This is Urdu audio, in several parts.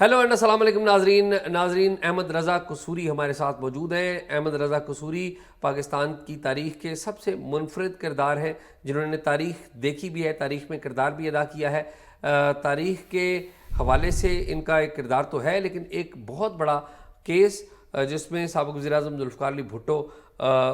ہیلو اینڈ السلام علیکم ناظرین احمد رضا قصوری ہمارے ساتھ موجود ہیں۔ احمد رضا قصوری پاکستان کی تاریخ کے سب سے منفرد کردار ہیں جنہوں نے تاریخ دیکھی بھی ہے، تاریخ میں کردار بھی ادا کیا ہے۔ تاریخ کے حوالے سے ان کا ایک کردار تو ہے، لیکن ایک بہت بڑا کیس جس میں سابق وزیر اعظم ذوالفقار علی بھٹو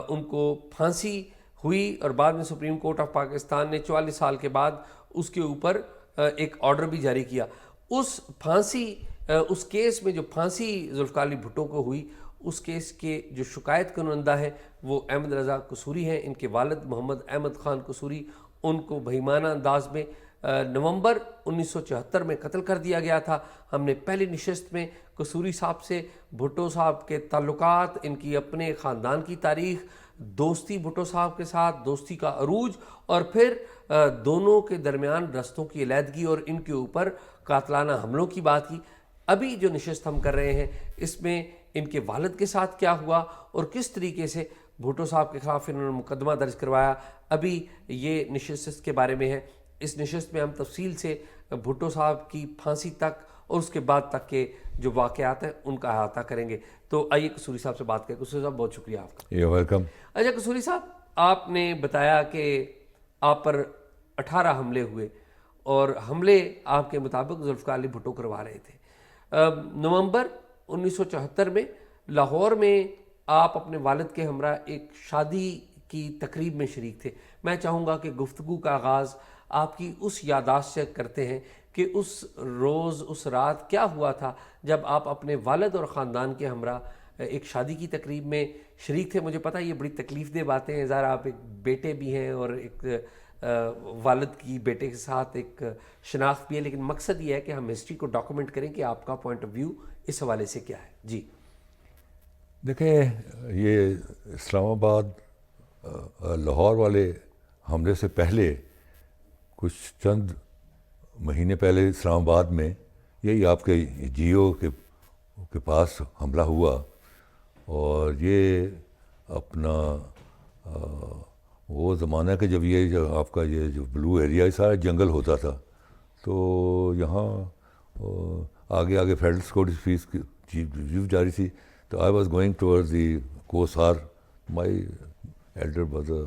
ان کو پھانسی ہوئی اور بعد میں سپریم کورٹ آف پاکستان نے 44 سال کے بعد اس کے اوپر ایک آرڈر بھی جاری کیا۔ اس کیس میں جو پھانسی ذوالفقار علی بھٹو کو ہوئی، اس کیس کے جو شکایت کنندہ ہیں وہ احمد رضا قصوری ہیں۔ ان کے والد محمد احمد خان قصوری، ان کو بہیمانہ انداز میں نومبر 1974 میں قتل کر دیا گیا تھا۔ ہم نے پہلی نشست میں قصوری صاحب سے بھٹو صاحب کے تعلقات، ان کی اپنے خاندان کی تاریخ، دوستی بھٹو صاحب کے ساتھ، دوستی کا عروج، اور پھر دونوں کے درمیان رستوں کی علیحدگی اور ان کے اوپر قاتلانہ حملوں کی بات کی۔ ابھی جو نشست ہم کر رہے ہیں اس میں ان کے والد کے ساتھ کیا ہوا اور کس طریقے سے بھٹو صاحب کے خلاف انہوں نے مقدمہ درج کروایا، ابھی یہ نشست کے بارے میں ہے۔ اس نشست میں ہم تفصیل سے بھٹو صاحب کی پھانسی تک اور اس کے بعد تک کے جو واقعات ہیں ان کا احاطہ کریں گے۔ تو آئیے قصوری صاحب سے بات کریں۔ قصوری صاحب بہت شکریہ آپ کا۔ You welcome. اچھا قصوری صاحب، آپ نے بتایا کہ آپ پر 18 حملے ہوئے اور حملے آپ کے مطابق ذوالفقار علی بھٹو کروا رہے تھے۔ نومبر 1974 میں لاہور میں آپ اپنے والد کے ہمراہ ایک شادی کی تقریب میں شریک تھے۔ میں چاہوں گا کہ گفتگو کا آغاز آپ کی اس یادداشت سے کرتے ہیں کہ اس روز، اس رات کیا ہوا تھا جب آپ اپنے والد اور خاندان کے ہمراہ ایک شادی کی تقریب میں شریک تھے۔ مجھے پتہ یہ بڑی تکلیف دہ باتیں ہیں، ظاہر آپ ایک بیٹے بھی ہیں اور ایک والد کی بیٹے کے ساتھ ایک شناخت بھی ہے، لیکن مقصد یہ ہے کہ ہم ہسٹری کو ڈاکومنٹ کریں کہ آپ کا پوائنٹ آف ویو اس حوالے سے کیا ہے۔ جی دیکھیں، یہ اسلام آباد لاہور والے حملے سے پہلے کچھ چند مہینے پہلے اسلام آباد میں یہی آپ کے جیو کے پاس حملہ ہوا، اور یہ اپنا وہ زمانہ کہ جب یہ جو آپ کا یہ جو بلو ایریا یہ سارا جنگل ہوتا تھا، تو یہاں آگے آگے فیڈرل سیکورٹی فیس کی ریویو جاری تھی، تو I was going towards the Kohsar, my elder brother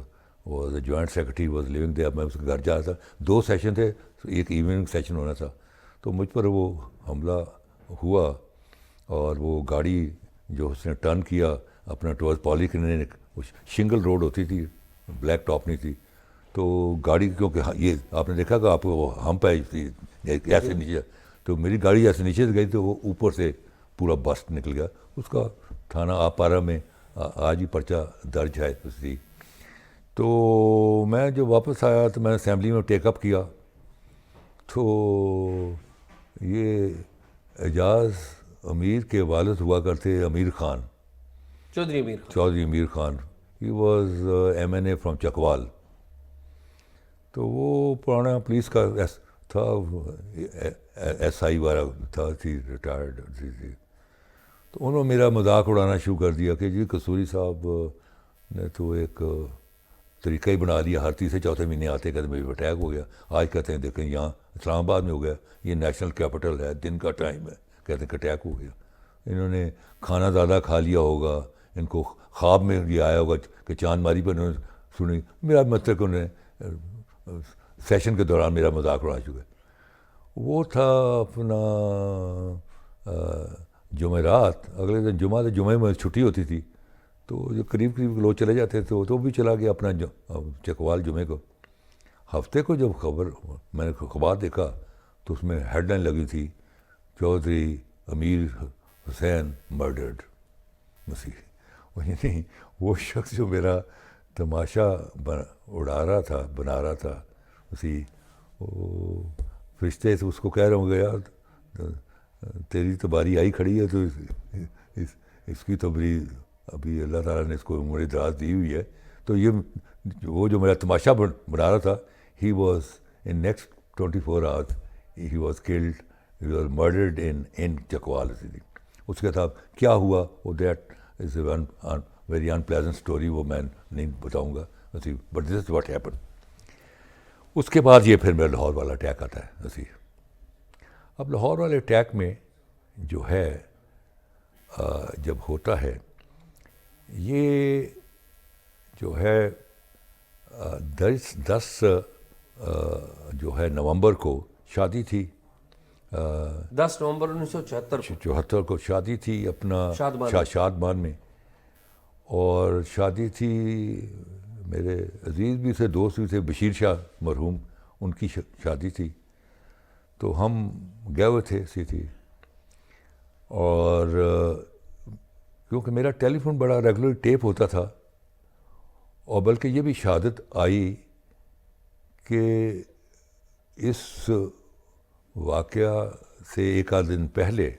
was a joint secretary was living there, میں اس کے گھر جا رہا تھا۔ 2 سیشن تھے، ایک ایوننگ سیشن ہونا تھا، تو مجھ پر وہ حملہ ہوا، اور وہ گاڑی جو اس نے ٹرن کیا اپنا ٹورڈ پالی کلینک، شنگل روڈ ہوتی تھی، بلیک ٹاپ نہیں تھی، تو گاڑی کیونکہ یہ آپ نے دیکھا کہ آپ کو ہمپ ہے ایسے نیچے، تو میری گاڑی ایسے نیچے سے گئی تو وہ اوپر سے پورا بسٹ نکل گیا۔ اس کا تھانہ آپارہ میں آج ہی پرچہ درج ہے اسی۔ تو میں جب واپس آیا تو میں نے اسمبلی میں ٹیک اپ کیا، تو یہ اعجاز امیر کے والد ہوا کرتے Amir Khan, Chaudhry Amir Khan, he was M N A from Chakwal, تو وہ پرانا پولیس کا تھا، ایس آئی والا تھا، تھی ریٹائرڈ تھی۔ تو انہوں نے میرا مذاق اڑانا شروع کر دیا کہ جی قصوری صاحب نے تو ایک طریقہ ہی بنا لیا، ہر تیسرے چوتھے مہینے آتے کہتے میرے اٹیک ہو گیا۔ آج کہتے ہیں دیکھیں یہاں اسلام آباد میں ہو گیا، یہ نیشنل کیپٹل ہے، دن کا ٹائم ہے، کہتے ہیں کہ اٹیک ہو گیا۔ انہوں نے کھانا زیادہ کھا لیا ہوگا، ان کو خواب میں یہ آیا ہوگا کہ چاند ماری پر انہوں نے سنی، میرا مطلب کہ انہوں نے سیشن کے دوران میرا مذاق اڑانا شروع کیا۔ وہ تھا اپنا جمعرات، اگلے دن جمعہ تھا، جمعے میں چھٹی ہوتی تھی، تو جو قریب لوگ چلے جاتے تھے تو بھی چلا گیا اپنا چکوال جمعے کو۔ ہفتے کو جب میں نے اخبار دیکھا تو اس میں ہیڈ لائن لگی تھی، چودھری امیر حسین مرڈرڈ مسیح۔ یعنی وہ شخص جو میرا تماشا بنا رہا تھا اسی، وہ فرشتے اس کو کہہ رہے ہوں گے یار تیری تو باری آئی کھڑی ہے، تو اس کی تو ابھی اللہ تعالیٰ نے اس کو عمر دراز دی ہوئی ہے۔ تو یہ وہ جو میرا تماشا بنا رہا تھا، he was in next 24 hours he was killed, he was murdered in Chakwal. اس کے ساتھ کیا ہوا وہ that is a very unpleasant story, وہ میں نہیں بتاؤں گا، but this is what happen. اس کے بعد یہ پھر میرا لاہور والا اٹیک آتا ہے۔ اب لاہور والے اٹیک میں جو ہے جب ہوتا ہے یہ جو ہے 10 جو ہے نومبر کو شادی تھی 10 نومبر 1974 کو 74 کو شادی تھی اپنا شادمان شادمان میں. اور شادی تھی میرے عزیز بھی تھے دوست بھی تھے بشیر شاہ مرحوم ان کی شادی تھی. تو ہم گئے ہوئے تھے تھی اور کیونکہ میرا ٹیلی فون بڑا ریگولر ٹیپ ہوتا تھا اور بلکہ یہ بھی شہادت آئی کہ اس واقعہ سے ایک آدھ دن پہلے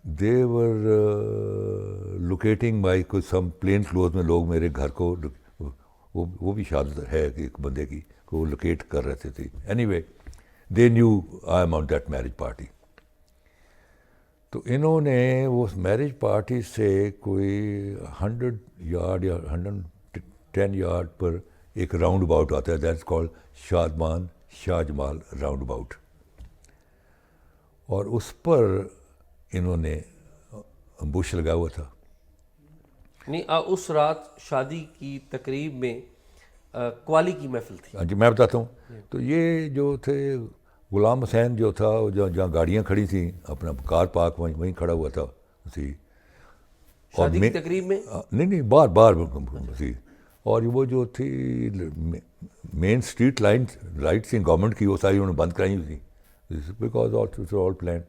دے ور لوکیٹنگ بائی کوئی سم پلین کلوز میں لوگ میرے گھر کو وہ بھی شہادت ہے کہ ایک بندے کی کو وہ لوکیٹ کر رہے تھے. Any way they knew I am on that marriage party. تو انہوں نے وہ میرج پارٹی سے کوئی 100 یارڈ یا 110 یارڈ پر ایک راؤنڈ اباؤٹ آتا ہے that's called Shadman Shah Jamal round about. اور اس پر انہوں نے امبوش لگا ہوا تھا. نہیں اس رات شادی کی تقریب میں قوالی کی محفل تھی. ہاں جی میں بتاتا ہوں. تو یہ جو تھے غلام حسین جو تھا جہاں گاڑیاں کھڑی تھیں اپنا کار پارک وہیں کھڑا ہوا تھا اسی شادی کی تقریب میں نہیں بار اسی. اور وہ جو تھی مین اسٹریٹ لائٹ تھیں گورنمنٹ کی وہ ساری انہوں نے بند کرائی ہوئی تھیں بیکاز آل پلان.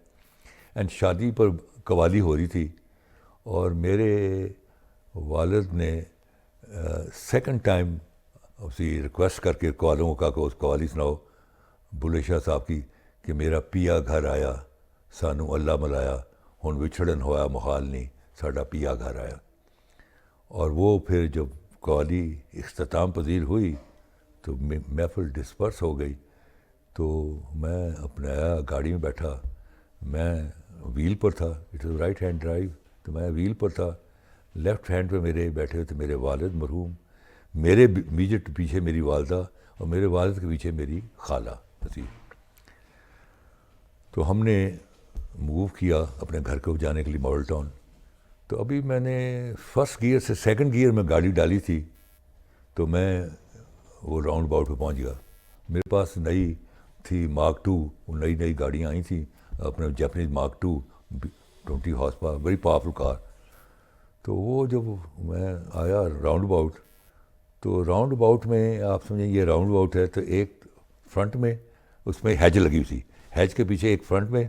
اینڈ شادی پر قوالی ہو رہی تھی اور میرے والد نے سیکنڈ ٹائم اسی ریکویسٹ کر کے قوالوں کا کہ اس قوالی سناؤ بلے شاہ صاحب کی کہ میرا پیا گھر آیا سانو اللہ ملایا ہن وچھڑن ہوا محال نہیں ساڈا پیا گھر آیا. اور وہ پھر جب قوالی اختتام پذیر ہوئی تو محفل ڈسپرس ہو گئی. تو میں اپنے آیا گاڑی میں بیٹھا میں ویل پر تھا it was right hand drive تو میں ویل پر تھا. لیفٹ ہینڈ پہ میرے بیٹھے ہوئے تھے میرے والد مرحوم میرے امیجیٹ پیچھے میری والدہ اور میرے والد کے پیچھے میری خالہ تھی. تو ہم نے موو کیا اپنے گھر کو جانے کے لیے ماڈل ٹاؤن. تو ابھی میں نے فرسٹ گیئر سے سیکنڈ گیئر میں گاڑی ڈالی تھی تو میں وہ راؤنڈ اباؤٹ پہ پہنچ گیا. میرے پاس نئی تھی مارک 2 نئی گاڑیاں آئی تھیں اپنے جیپنیز مارک 2 20 ہارس پاور بڑی پاورفل کار. تو وہ جب میں آیا راؤنڈ اباؤٹ تو راؤنڈ اباؤٹ میں آپ سمجھیں یہ راؤنڈ اباؤٹ ہے تو ایک فرنٹ میں اس میں ہیج لگی ہوئی تھی ہیج کے پیچھے ایک فرنٹ میں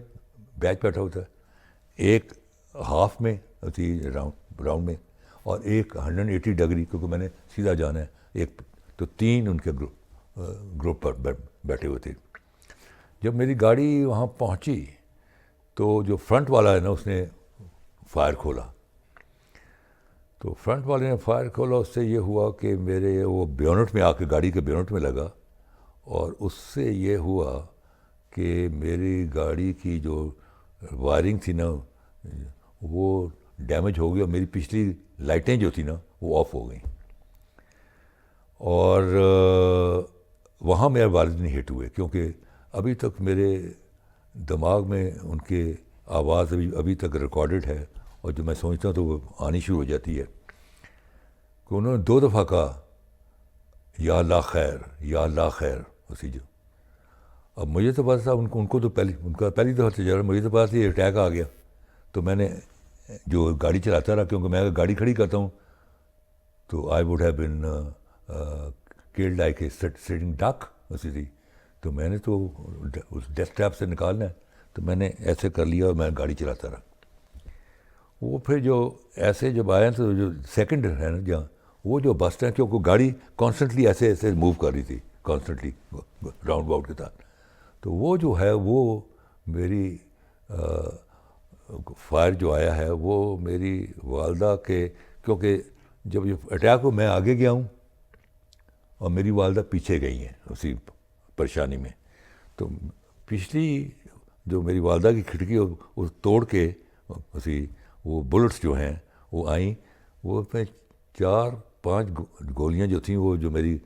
بیچ بیٹھا ہوتا ہے ایک ہاف میں تھی راؤنڈ میں اور ایک 180 ڈگری کیونکہ میں نے سیدھا جانا ہے ایک تو 3 ان کے گروپ پر بیٹھے ہوئے تھے. جب میری گاڑی وہاں پہنچی تو جو فرنٹ والا ہے نا اس نے فائر کھولا. تو فرنٹ والے نے فائر کھولا اس سے یہ ہوا کہ میرے وہ بیونٹ میں آ کے گاڑی کے بیونٹ میں لگا اور اس سے یہ ہوا کہ میری گاڑی کی جو وائرنگ تھی نا وہ ڈیمیج ہو گئی اور میری پچھلی لائٹیں جو تھیں نا وہ آف ہو گئیں. اور وہاں میرے والد نہیں ہٹ ہوئے کیونکہ ابھی تک میرے دماغ میں ان کے آواز ابھی تک ریکارڈڈ ہے اور جو میں سوچتا ہوں تو وہ آنی شروع ہو جاتی ہے کہ انہوں نے 2 دفعہ کہا یا اللہ خیر یا اللہ خیر اسی جو. اب مجھے تو پتا تھا ان کو تو ان کا پہلی دفعہ تجربہ مجھے تو پتا تھا یہ اٹیک آ گیا. تو میں نے جو گاڑی چلاتا رہا کیونکہ میں اگر گاڑی کھڑی کرتا ہوں تو I would have been killed like a sitting duck اسی تھی. تو میں نے تو اس ڈیسک ٹاپ سے نکالنا ہے تو میں نے ایسے کر لیا اور میں گاڑی چلاتا رہا. وہ پھر جو ایسے جب آیا تو جو سیکنڈ ہے نا جہاں وہ جو بس ہے کیونکہ گاڑی کانسٹنٹلی ایسے موو کر رہی تھی کانسٹنٹلی راؤنڈ اباؤٹ کے ساتھ. تو وہ جو ہے وہ میری فائر جو آیا ہے وہ میری والدہ کے کیونکہ جب یہ اٹیک ہو میں آگے گیا ہوں اور میری والدہ پیچھے گئی ہیں اسی پریشانی میں. تو پچھلی جو میری والدہ کی کھڑکی وہ توڑ کے اسی وہ بلٹس جو ہیں وہ آئیں وہ میں 4-5 گولیاں جو تھیں وہ جو میری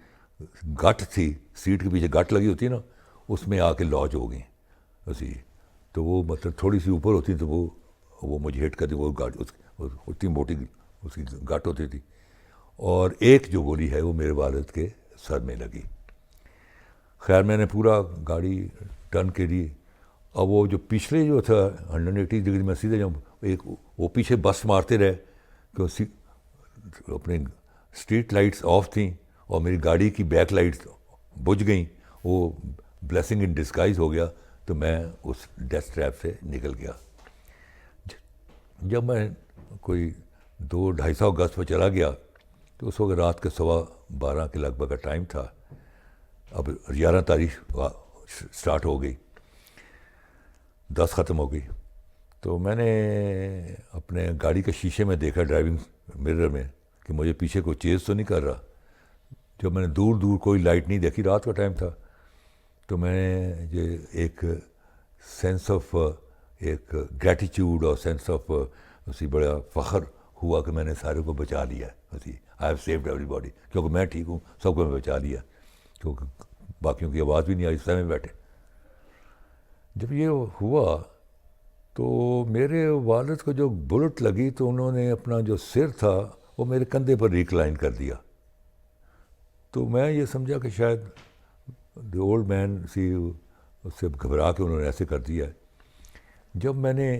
گٹ تھی سیٹ کے پیچھے گٹ لگی ہوتی نا اس میں آ کے لاج ہو گئیں اسی. تو وہ مطلب تھوڑی سی اوپر ہوتی تو وہ مجھے ہٹ کر دی, وہ گاٹ اتنی موٹی اس کی گاٹ ہوتی تھی, اور ایک جو گولی ہے وہ میرے والد کے سر میں لگی. خیر میں نے پورا گاڑی ٹرن کے لی, اور وہ جو پچھلے جو تھا 180 ڈگری میں سیدھے جب ایک وہ پیچھے بس مارتے رہے کہ اپنے اسٹریٹ لائٹس آف تھیں اور میری گاڑی کی بیک لائٹس بجھ گئیں, وہ بلیسنگ ان ڈسگائز ہو گیا, تو میں اس ڈیتھ ٹریپ سے نکل گیا. جب میں کوئی 200-250 گز پہ چلا گیا تو اس وقت رات کے 12:15 کے لگ بھگ کا ٹائم تھا. اب 11 تاریخ سٹارٹ ہو گئی, 10 ختم ہو گئی. تو میں نے اپنے گاڑی کے شیشے میں دیکھا, ڈرائیونگ مرر میں, کہ مجھے پیچھے کوئی چیز تو نہیں کر رہا. جب میں نے دور دور کوئی لائٹ نہیں دیکھی, رات کا ٹائم تھا, تو میں نے یہ ایک سینس آف ایک گریٹیچیوڈ اور سینس آف اسی بڑا فخر ہوا کہ میں نے سارے کو بچا لیا اسی, I have saved every body, کیونکہ میں ٹھیک ہوں, سب کو میں بچا لیا, کیونکہ باقیوں کی آواز بھی نہیں آئی, اس میں بیٹھے. جب یہ ہوا تو میرے والد کو جو بلٹ لگی تو انہوں نے اپنا جو سر تھا وہ میرے کندھے پر ریکلائن کر دیا. تو میں یہ سمجھا کہ شاید دی اولڈ مین سی, اس سے گھبرا کے انہوں نے ایسے کر دیا ہے. جب میں نے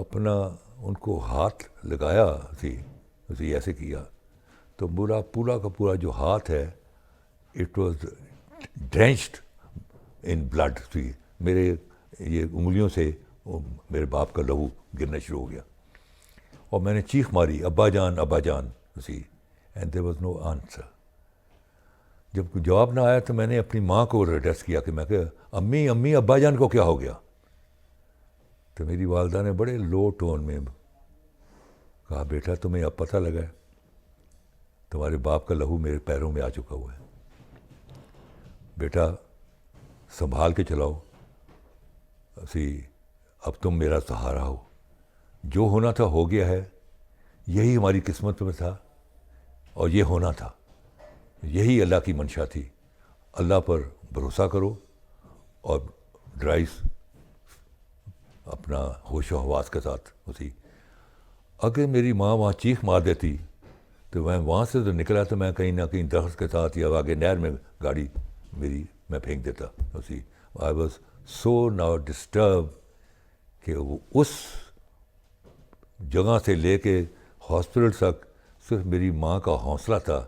اپنا ان کو ہاتھ لگایا اسی ایسے کیا, تو پورا کا پورا جو ہاتھ ہے اٹ واز ڈرینچڈ ان بلڈ. میرے یہ انگلیوں سے میرے باپ کا لہو گرنا شروع ہو گیا, اور میں نے چیخ ماری, ابا جان ابا جان and there was no answer. جب کوئی جواب نہ آیا تو میں نے اپنی ماں کو ایڈریس کیا کہ میں کہ امی امی ابا جان کو کیا ہو گیا. تو میری والدہ نے بڑے لو ٹون میں کہا, بیٹا تمہیں اب پتہ لگا ہے, تمہارے باپ کا لہو میرے پیروں میں آ چکا ہوا ہے, بیٹا سنبھال کے چلاؤ, اب تم میرا سہارا ہو, جو ہونا تھا ہو گیا ہے, یہی ہماری قسمت میں تھا اور یہ ہونا تھا, یہی اللہ کی منشا تھی. اللہ پر بھروسہ کرو اور ڈرائیو اپنا ہوش و حواس کے ساتھ اگر میری ماں وہاں چیخ مار دیتی تو میں وہاں سے تو نکلا تو میں کہیں نہ کہیں درخت کے ساتھ یا آگے نہر میں گاڑی میری میں پھینک دیتا. I was so now disturb کہ وہ اس جگہ سے لے کے ہاسپٹل تک صرف میری ماں کا حوصلہ تھا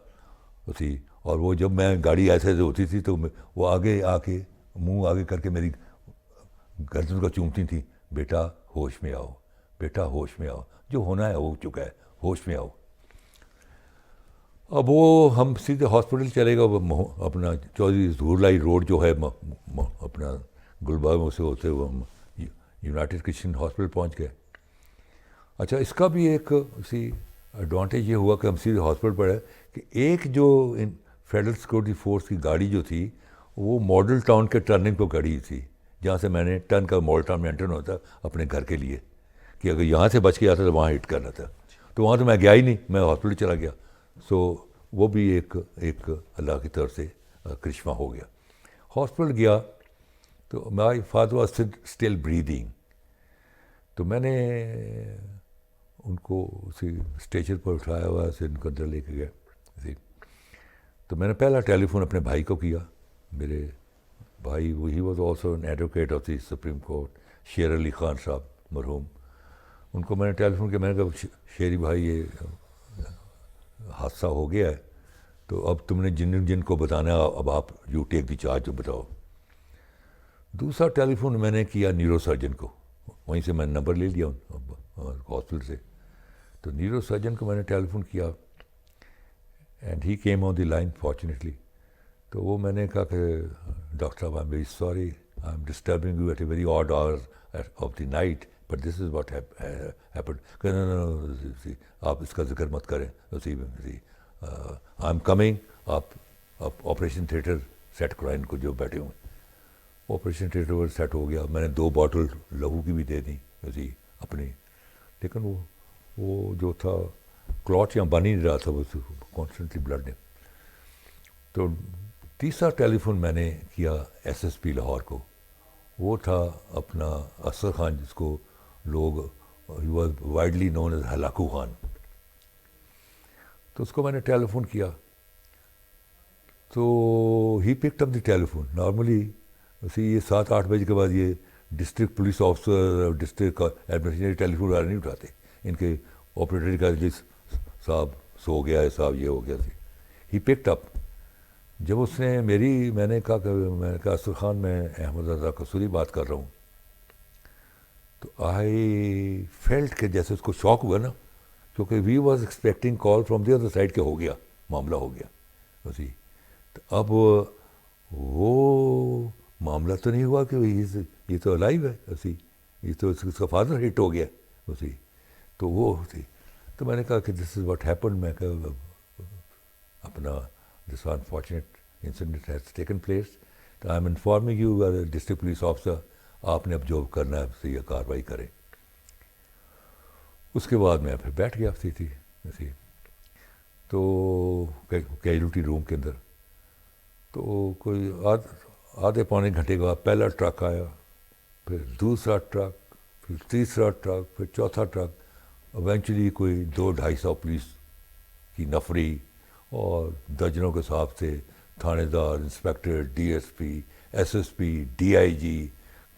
اور وہ جب میں گاڑی ایسے ہوتی تھی تو وہ آگے آ کے منہ آگے کر کے میری گردن کو چومتی تھیں, بیٹا ہوش میں آؤ, بیٹا ہوش میں آؤ, جو ہونا ہے ہو چکا ہے, ہوش میں آؤ. اب وہ ہم سیدھے ہاسپٹل چلے گئے, اپنا چودھری ظہور لائی روڈ جو ہے اپنا گلبرگہ سے ہوتے ہوئے ہم یونائٹڈ کرسچن ہاسپٹل پہنچ گئے. اچھا, اس کا بھی ایک ایڈوانٹیج یہ ہوا کہ ہم سیدھے ہاسپٹل پڑے کہ ایک جو فیڈرل سیکورٹی فورس کی گاڑی جو تھی وہ ماڈل ٹاؤن کے ٹرننگ پہ کھڑی تھی, جہاں سے میں نے ٹرن کا ماڈل ٹاؤن میں انٹر ہونا تھا اپنے گھر کے لیے, کہ اگر یہاں سے بچ کے آتا تو وہاں ہٹ کرنا تھا. تو وہاں تو میں گیا ہی نہیں, میں ہاسپٹل چلا گیا. سو وہ بھی ایک اللہ کی طرف سے کرشمہ ہو گیا. ہاسپٹل گیا تو my father was still breathing, تو میں نے ان کو اسی اسٹیچر پر اٹھایا ہوا سے ان کو اندر لے کے گیا. تو میں نے پہلا ٹیلی فون اپنے بھائی کو کیا. میرے بھائی ہی was also an advocate of the supreme court, شیر علی خان صاحب مرحوم. ان کو میں نے ٹیلی فون کیا, میں نے کہا شیری بھائی یہ حادثہ ہو گیا ہے, تو اب تم نے جن کو بتانا ہے اب آپ یو ٹیک دی چارج بتاؤ. دوسرا ٹیلی فون میں نے کیا نیورو سرجن کو, وہیں سے میں نے نمبر لے لیا ہاسپٹل سے. تو نیورو سرجن کو میں نے ٹیلی فون کیا and he came on the line fortunately. تو وہ میں نے کہا کہ ڈاکٹر صاحب I am very sorry, I am disturbing you at a very odd hour of the night, but this is what happened. آپ اس کا ذکر مت کریں, آئی ایم کمنگ, آپ آپریشن تھیٹر سیٹ کرائیں ان کو جو بیٹھے ہوئے. آپریشن تھیٹر پر سیٹ ہو گیا. میں نے 2 باٹل لہو کی بھی دے دیں اپنی, لیکن وہ جو تھا کلاٹ یہاں بن ہی نہیں رہا تھا, وہ کانسٹنٹلی بلڈ نے. تو تیسرا ٹیلی فون میں نے کیا ایس ایس پی لاہور کو, وہ تھا اپنا اسد خان، جس کو لوگ he was widely known as Halaku Khan. تو اس کو میں نے ٹیلی فون کیا تو he picked up the telephone. Normally یہ 7-8 بجے کے بعد یہ ڈسٹرکٹ پولیس آفیسر اور ڈسٹرکٹ ایڈمنسٹریشن ٹیلی فون والے نہیں اٹھاتے. ان کے آپریٹر کا جس صاحب سو گیا ہے، صاحب یہ ہو گیا تھی. ہی پکڈ اپ. جب اس نے میں نے کہا اسد خان میں احمد رضا قصوری بات کر رہا ہوں، تو آئی فیلٹ کہ جیسے اس کو شوق ہوا نا، کیونکہ we was expecting call from the other side کہ ہو گیا، معاملہ ہو گیا اسی. تو اب وہ معاملہ تو نہیں ہوا کہ یہ تو الائیو ہے اسی، یہ تو اس کا فادر ہٹ ہو گیا اسی. تو وہ تھی. تو میں نے کہا کہ دس از واٹ ہیپن. میں کہا اپنا this unfortunate incident has taken place. تو I am informing you as a district police officer, آپ نے اب جو کرنا ہے یہ کارروائی کریں. اس کے بعد میں پھر بیٹھ گیا تھی ایسی. تو کیجولٹی روم کے اندر تو کوئی آدھے پونے گھنٹے کے بعد پہلا ٹرک آیا، پھر دوسرا ٹرک، پھر تیسرا ٹرک، پھر چوتھا ٹرک. ایونچولی کوئی 200-250 پولیس کی نفری اور درجنوں کے حساب سے تھانے دار، inspector, D S P, S S P, D I G,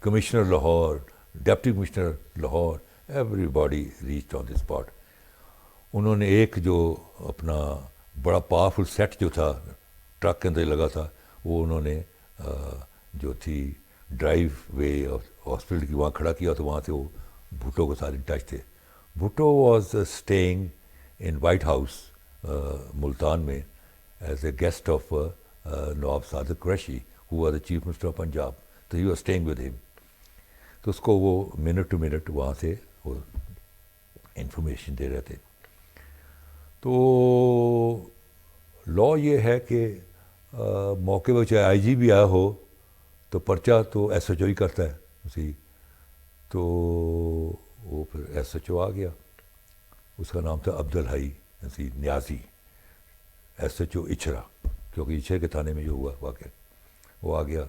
commissioner Lahore, deputy commissioner Lahore, everybody reached on the spot. انہوں نے ایک جو اپنا بڑا پاورفل سیٹ جو تھا ٹرک کے اندر لگا تھا، وہ انہوں نے جو تھی ڈرائیو وے ہاسپٹل کی وہاں کھڑا کیا. تو وہاں سے وہ بھٹو کے ساتھ ان ٹچ تھے. Bhutto was staying in White House Multan میں as a guest of Nawab Sadiq Qureshi who was the chief minister of Punjab. تو ہی واز اسٹیئنگ ود ہم. تو اس کو وہ منٹ ٹو منٹ وہاں سے وہ انفارمیشن دے رہے تھے. تو لا یہ ہے کہ موقع پہ چاہے آئی جی بھی آیا ہو تو پرچہ تو ایس ایچ او ہی کرتا ہے اسی. تو وہ پھر ایس ایچ او آ گیا، اس کا نام تھا عبدالحی نیازی، ایس ایچ او اچھرا، کیونکہ اچھر کے تھانے میں جو ہوا واقعہ وہ آ گیا.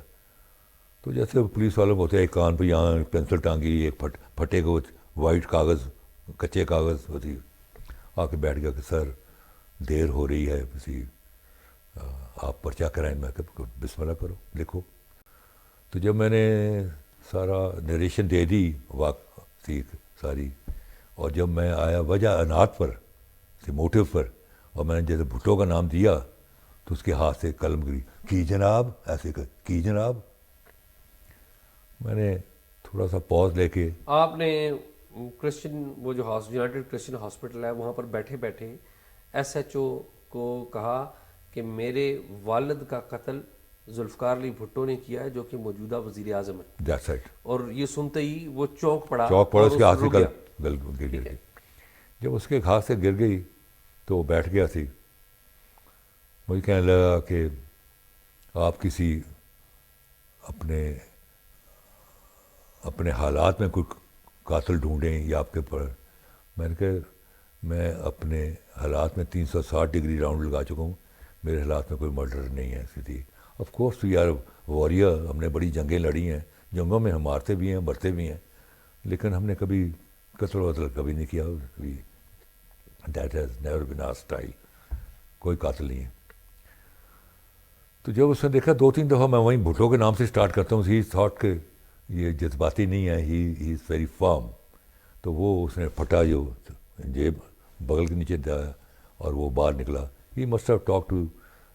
تو جیسے پولیس والوں کو ہوتے ہیں، ایک کان پہ یہاں پینسل ٹانگی، ایک پھٹے کو وائٹ کاغذ، کچے کاغذ ہوتی. آ کے بیٹھ گیا کہ سر دیر ہو رہی ہے اسی، آپ پرچہ کرائیں. میں کہ بسم اللہ کرو، لکھو. تو جب میں نے سارا نریشن دے دی واقعی ساری، اور جب میں آیا وجہ انات پر، موٹیو پر، اور میں نے جیسے بھٹو کا نام دیا تو اس کے ہاتھ سے قلم گری، کی جناب، ایسے کی جناب. میں نے تھوڑا سا پاز لے کے، آپ نے کرسچن وہ جو یونائٹڈ کرسچن ہاسپٹل ہے وہاں پر بیٹھے بیٹھے ایس ایچ او کو کہا کہ میرے والد کا قتل ذوالفقار علی بھٹو نے کیا ہے جو کہ موجودہ وزیر اعظم ہے. That's it. اور یہ سنتے ہی وہ چونک پڑا، اس کے ہاتھ سے رک گیا. گر گئی. جب اس کے ہاتھ سے گر گئی تو وہ بیٹھ گیا تھی. مجھے کہنے لگا کہ آپ کسی اپنے حالات میں کوئی قاتل ڈھونڈیں یا آپ کے پر. میں نے کہا میں اپنے حالات میں 360 ڈگری راؤنڈ لگا چکا ہوں، میرے حالات میں کوئی مرڈر نہیں ہے. ایسی of course we are warrior, ہم نے بڑی جنگیں لڑی ہیں، جنگوں میں ہم مارتے بھی ہیں، مرتے بھی ہیں، لیکن ہم نے کبھی قتل وتل کبھی نہیں کیا. That has never been our style. کوئی قاتل نہیں ہے. تو جب اس نے دیکھا 2-3 دفعہ میں وہیں بھٹو کے نام سے اسٹارٹ کرتا ہوں، ہی تھاٹ کہ یہ جذباتی نہیں ہے، ہی از ویری فارم. تو وہ اس نے پھٹا جو جیب بغل کے نیچے دیا اور وہ باہر نکلا. He must have talk to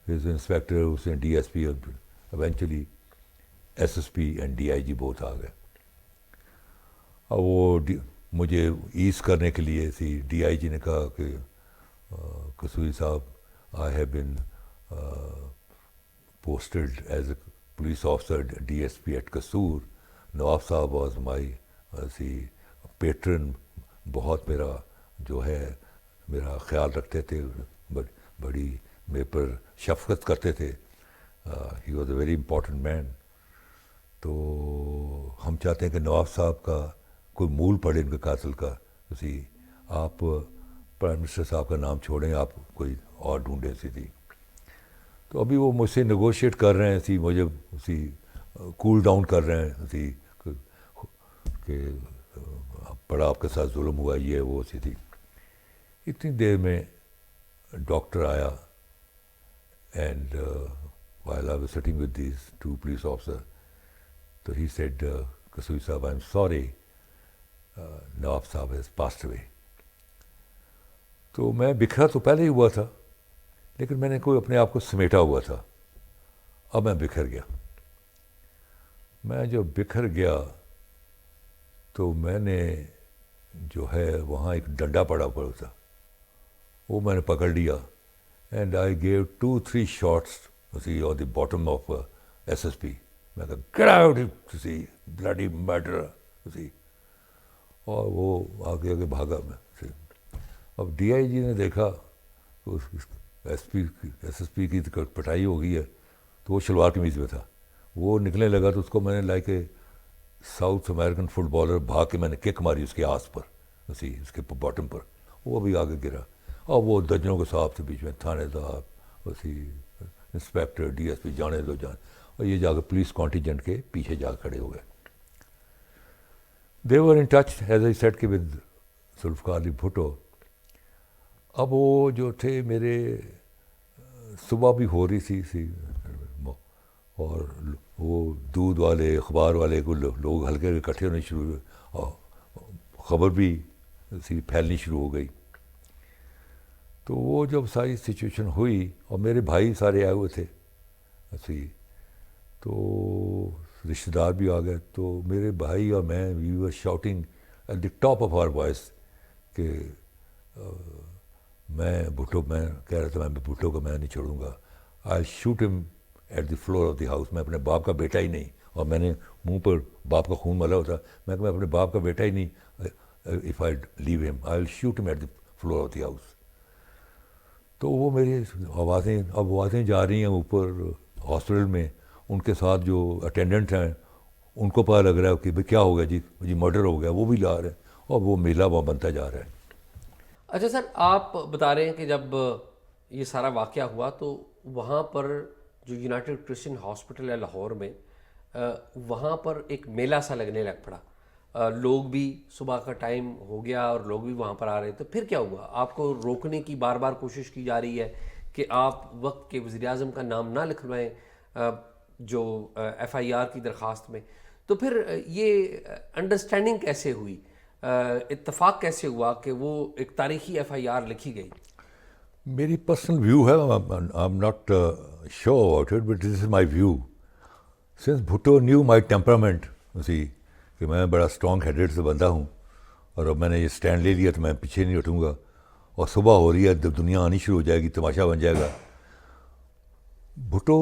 his inspector, اس نے D S P, eventually S S P and D I G بہت آ گئے. اور وہ مجھے ایز کرنے کے لیے ڈی آئی جی نے کہا کہ قصوری صاحب I have been posted as a police officer DSP at Kasur. نواب صاحب واز مائی پیٹرن، بہت میرا جو ہے میرا خیال رکھتے تھے، بڑی میرے پر شفقت کرتے تھے. He was a very important man. تو ہم چاہتے ہیں کہ نواب صاحب کا کوئی مول پڑے ان کے قاتل کا. آپ پرائم منسٹر صاحب کا نام چھوڑیں، آپ کوئی اور ڈھونڈیں. تو ابھی وہ مجھ سے نیگوشیٹ کر رہے ہیں. مجھے کول ڈاؤن کر رہے ہیں اسی کہ بڑا آپ کے ساتھ ظلم ہوا یہ وہ سی تھی. اتنی دیر میں ڈاکٹر آیا and while I was sitting with these two police officers, so he said, Kasuri Sahab, I'm sorry, Nawab Sahab has passed away. تو میں بکھرا تو پہلے ہی ہوا تھا لیکن میں نے کوئی اپنے آپ کو سمیٹا ہوا تھا. اب میں بکھر گیا. میں جب بکھر گیا تو میں نے جو ہے وہاں ایک ڈنڈا پڑا تھا وہ میں نے پکڑ لیا and I give 2-3 shots on the bottom of SSP. میں کہا get out bloody murderer. اور وہ آگے آگے بھاگا میں. اب ڈی آئی جی نے دیکھا تو ایس ایس پی کی پٹائی ہو گئی ہے تو وہ شلوار قمیض میں تھا. وہ نکلنے لگا تو اس کو میں نے like a South American footballer بھاگ کے میں نے کک ماری اس کے آس پر اس کے باٹم پر. وہ بھی آگے گرا اور وہ درجنوں کے صاحب تھے بیچ میں, تھانے صاحب, انسپیکٹر, ڈی ایس پی, جانے دو جان, اور یہ جا کے پولیس کانٹینجنٹ کے پیچھے جا کھڑے ہو گئے. They were in touch as I said کہ ود ذوالفقار علی بھٹو. اب وہ جو تھے میرے صبح بھی ہو رہی تھی اور وہ دودھ والے اخبار والے کو لوگ ہلکے اکٹھے ہونے شروع ہوئے اور خبر بھی پھیلنی شروع ہو گئی. تو وہ جب ساری سچویشن ہوئی اور میرے بھائی سارے آئے ہوئے تھے تو رشتہ دار بھی آ گئے, تو میرے بھائی اور میں we were shouting at the top of our voice کہ میں کہہ رہا تھا میں بھٹو کو میں نہیں چھوڑوں گا. I shoot him at the floor of the house. میں اپنے باپ کا بیٹا ہی نہیں, اور میں نے منہ پر باپ کا خون ملا ہوتا, میں اپنے باپ کا بیٹا ہی نہیں. If I leave him I will shoot him at the floor of the house. تو وہ میری آوازیں جا رہی ہیں اوپر ہاسپٹل میں. ان کے ساتھ جو اٹینڈنٹ ہیں ان کو پتہ لگ رہا ہے کہ بھئی کیا ہو گیا جی مرڈر ہو گیا, وہ بھی لا رہے ہیں اور وہ میلہ وہاں بنتا جا رہا ہے. اچھا سر, آپ بتا رہے ہیں کہ جب یہ سارا واقعہ ہوا تو وہاں پر جو یونائٹڈ کرسچن ہاسپٹل ہے لاہور میں, وہاں پر ایک میلہ سا لگنے لگ پڑا. لوگ بھی صبح کا ٹائم ہو گیا اور لوگ بھی وہاں پر آ رہے. تو پھر کیا ہوا؟ آپ کو روکنے کی بار بار کوشش کی جا رہی ہے کہ آپ وقت کے وزیر اعظم کا نام نہ لکھوائیں جو ایف آئی آر کی درخواست میں. تو پھر یہ انڈرسٹینڈنگ کیسے ہوئی, اتفاق کیسے ہوا کہ وہ ایک تاریخی ایف آئی آر لکھی گئی؟ میری پرسنل ویو ہے, I am not sure about it but this is my view. Since Bhutto knew my temperament کہ میں بڑا اسٹرانگ ہیڈیڈ سے بندہ ہوں اور اب میں نے یہ اسٹینڈ لے لیا تو میں پیچھے نہیں ہٹوں گا. اور صبح ہو رہی ہے, جب دنیا آنی شروع ہو جائے گی, تماشا بن جائے گا. بھٹو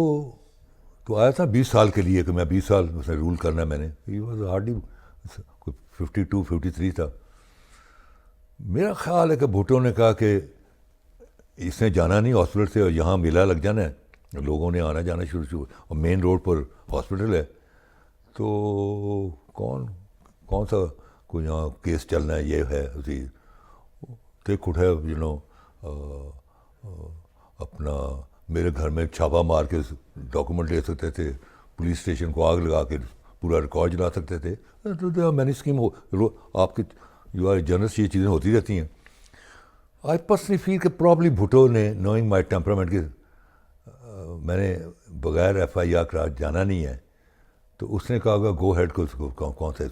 تو آیا تھا 20 سال کے لیے کہ میں 20 سال اس نے رول کرنا ہے. میں نے ہی واز ہارڈلی 52-53 تھا. میرا خیال ہے کہ بھٹو نے کہا کہ اس نے جانا نہیں ہاسپٹل سے, اور یہاں میلہ لگ جانا ہے, لوگوں نے آنا جانا شروع اور مین روڈ پر ہاسپٹل ہے, تو کون سا کوئی یہاں کیس چلنا ہے, یہ ہے اسی ٹیک اٹھے اپنا میرے گھر میں چھاپا مار کے ڈاکومنٹ لے سکتے تھے, پولیس اسٹیشن کو آگ لگا کے پورا ریکارڈ جلا سکتے تھے. تو میں نے اسکیم آپ کے جو ہے جرنلسٹ یہ چیزیں ہوتی رہتی ہیں. آئی پرسنلی فیل کہ پرابلی بھٹو نے نوئنگ مائی ٹیمپرامنٹ کہ میں نے بغیر ایف آئی آر کرا جانا نہیں ہے, تو اس نے کہا گو ہیڈ کو کون سا.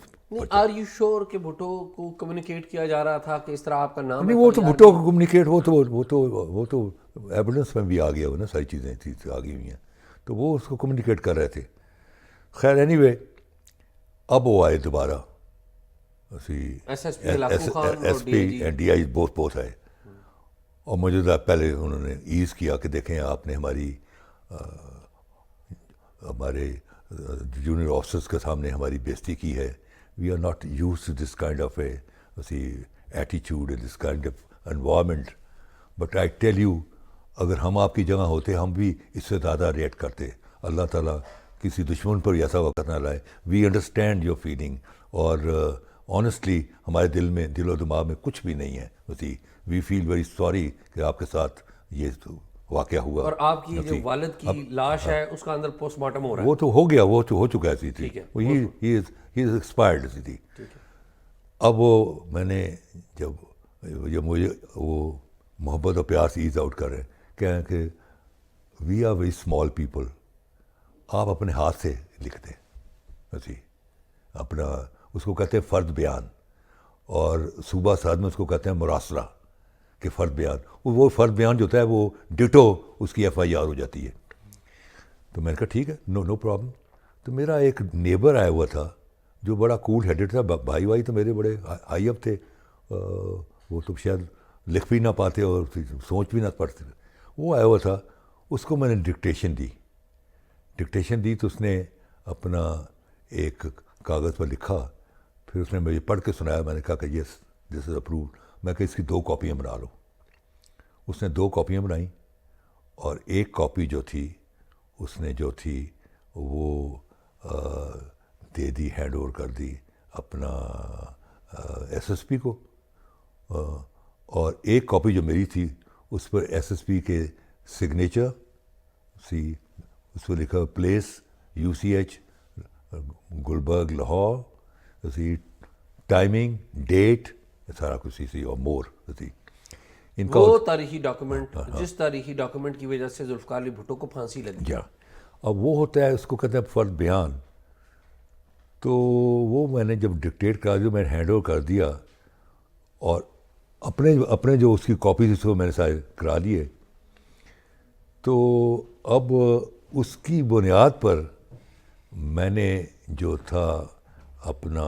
آر یو شیور کہ بھٹو کو کمیونیکیٹ کیا جا رہا تھا کہ اس طرح آپ کا نام؟ نہیں, وہ تو بھٹو کو کمیونیکیٹ وہ تو ایویڈنس میں بھی آ گیا ہو نا, ساری چیزیں آ گئی ہوئی ہیں, تو وہ اس کو کمیونیکیٹ کر رہے تھے. خیر اینی وے, اب وہ آئے دوبارہ S P and D I both آئے, اور مجھے پہلے انہوں نے ایز کیا کہ دیکھیں آپ نے ہمارے جونیئر آفیسرس کے سامنے ہماری بےزتی کی ہے. We are not used to this kind of a ایٹیچیوڈ and this kind of environment. But I tell you, اگر ہم آپ کی جگہ ہوتے ہم بھی اس سے زیادہ ریئیکٹ کرتے. اللہ تعالیٰ کسی دشمن پر ایسا وقت نہ لائے. وی انڈرسٹینڈ یور فیلنگ, اور آنیسٹلی ہمارے دل و دماغ میں کچھ بھی نہیں ہے. وی فیل ویری سوری کہ آپ کے ساتھ یہ واقعہ ہوا. اور آپ کی جو والد کی لاش ہے اس کا اندر پوسٹ مارٹم ہو رہا ہے. وہ تو ہو گیا, وہ تو ہو چکا ایسی تھی, ٹھیک ہے. وہ ہی از ایکسپائرڈ ایسی تھی. اب وہ میں نے جب مجھے وہ محبت اور پیار سے ایز آؤٹ کر رہے ہیں کہیں کہ we are very small people, آپ اپنے ہاتھ سے لکھ دیں اسی اپنا, اس کو کہتے ہیں فرد بیان, اور صوبہ سرحد میں اس کو کہتے ہیں مراسلہ کہ فرد بیان. وہ فرد بیان جو ہوتا ہے وہ ڈٹو اس کی ایف آئی آر ہو جاتی ہے. تو میں نے کہا ٹھیک ہے, نو پرابلم. تو میرا ایک نیبر آیا ہوا تھا جو بڑا کول ہیڈڈ تھا, بھائی تو میرے بڑے ہائی اپ تھے, وہ تو شاید لکھ بھی نہ پاتے اور سوچ بھی نہ پڑتے. وہ آیا ہوا تھا, اس کو میں نے ڈکٹیشن دی تو اس نے اپنا ایک کاغذ پر لکھا, پھر اس نے مجھے پڑھ کے سنایا. میں نے کہا کہ یس دس از اپرووڈ. میں کہ اس کی 2 کاپیاں بنا لو. اس نے 2 کاپیاں بنائیں, اور ایک کاپی جو تھی اس نے جو تھی وہ دے دی, ہینڈ اوور کر دی اپنا ایس ایس پی کو, اور ایک کاپی جو میری تھی اس پر ایس ایس پی کے سگنیچر اس پر لکھا place UCH Gulberg Lahore, timing date سارا کچھ اسی اور مور. ان کا وہ تاریخی ڈاکومنٹ جس تاریخی ڈاکومنٹ کی وجہ سے ذوالفقار علی بھٹو کو پھانسی لگی. جا اب وہ ہوتا ہے, اس کو کہتے ہیں فرد بیان. تو وہ میں نے جب ڈکٹیٹ کرا دیا, میں نے ہینڈ اوور کر دیا, اور اپنے جو اس کی کاپیز اس کو میں نے سارے کرا لیے. تو اب اس کی بنیاد پر میں نے جو تھا اپنا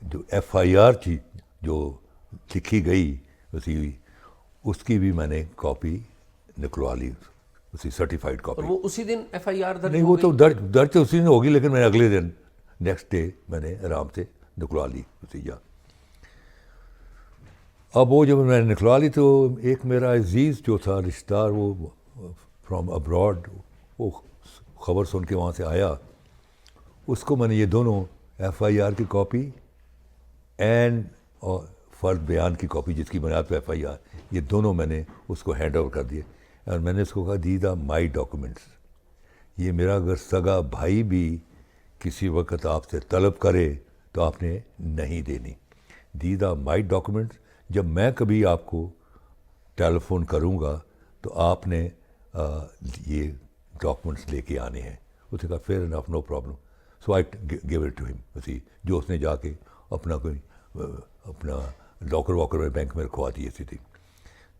جو ایف آئی آر تھی جو لکھی گئی اس کی بھی میں نے کاپی نکلوا لی, اسی سرٹیفائڈ کاپی. وہ اسی دن ایف آئی آر درج نہیں, وہ تو درج تو اسی دن ہوگی, لیکن میں نے اگلے دن نیکسٹ ڈے میں نے آرام سے نکلوا لی اسی جا. اب وہ جب میں نے نکلوا لی تو ایک میرا عزیز جو تھا رشتہ دار, وہ فرام ابراڈ, وہ خبر سن کے وہاں سے آیا. اس کو میں نے یہ دونوں ایف آئی آر کی کاپی اینڈ فرد بیان کی کاپی جس کی بنیاد پہ ایف آئی آر, یہ دونوں میں نے اس کو ہینڈ اوور کر دیے. اور میں نے اس کو کہا دیز آر مائی ڈاکومنٹس, یہ میرا اگر سگا بھائی بھی کسی وقت آپ سے طلب کرے تو آپ نے نہیں دینی. دیز آر مائی ڈاکومنٹس, جب میں کبھی آپ کو ٹیلی فون کروں گا تو آپ نے یہ ڈاکومنٹس لے کے آنے ہیں. اس نے کہا fair enough, no problem. So I give it to him, جو اس نے جا کے اپنا لاکر واکر میں بینک میں رکھوا دی تھی.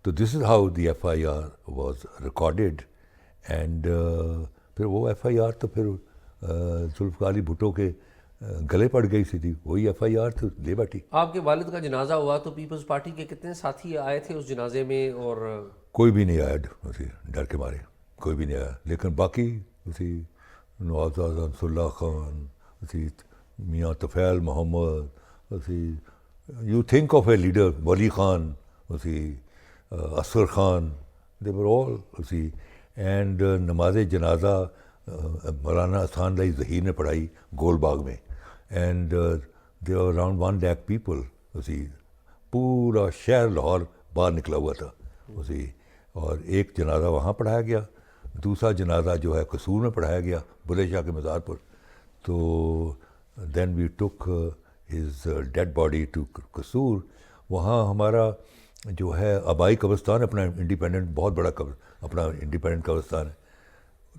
تو this is how the F I R was recorded. And پھر وہ ایف آئی آر تو پھر ذوالفقار علی بھٹو کے گلے پڑ گئی تھی, وہی ایف آئی آر تو لے بیٹھی. آپ کے والد کا جنازہ ہوا تو پیپلز پارٹی کے کتنے ساتھی آئے تھے اس جنازے میں؟ اور کوئی بھی نہیں آیا, ڈر کے مارے کوئی بھی نہیں آیا. لیکن باقی نواز Ansar Ullah Khan, Mian Tufail Mohammad, you think of a leader, Wali Khan, Asghar Khan, they were all. And نماز جنازہ مولانا احسان اللہ ظہیر نے پڑھائی گول باغ میں. And they are around 1 lakh people. پورا شہر لاہور باہر نکلا ہوا تھا. اور ایک جنازہ وہاں پڑھایا گیا, دوسرا جنازہ جو ہے قصور میں پڑھایا گیا بلے شاہ کے مزار پر. تو دین وی ٹک ہز ڈیڈ باڈی ٹو قصور. وہاں ہمارا جو ہے آبائی قبرستان, اپنا انڈیپینڈنٹ بہت بڑا اپنا انڈیپینڈنٹ قبرستان ہے.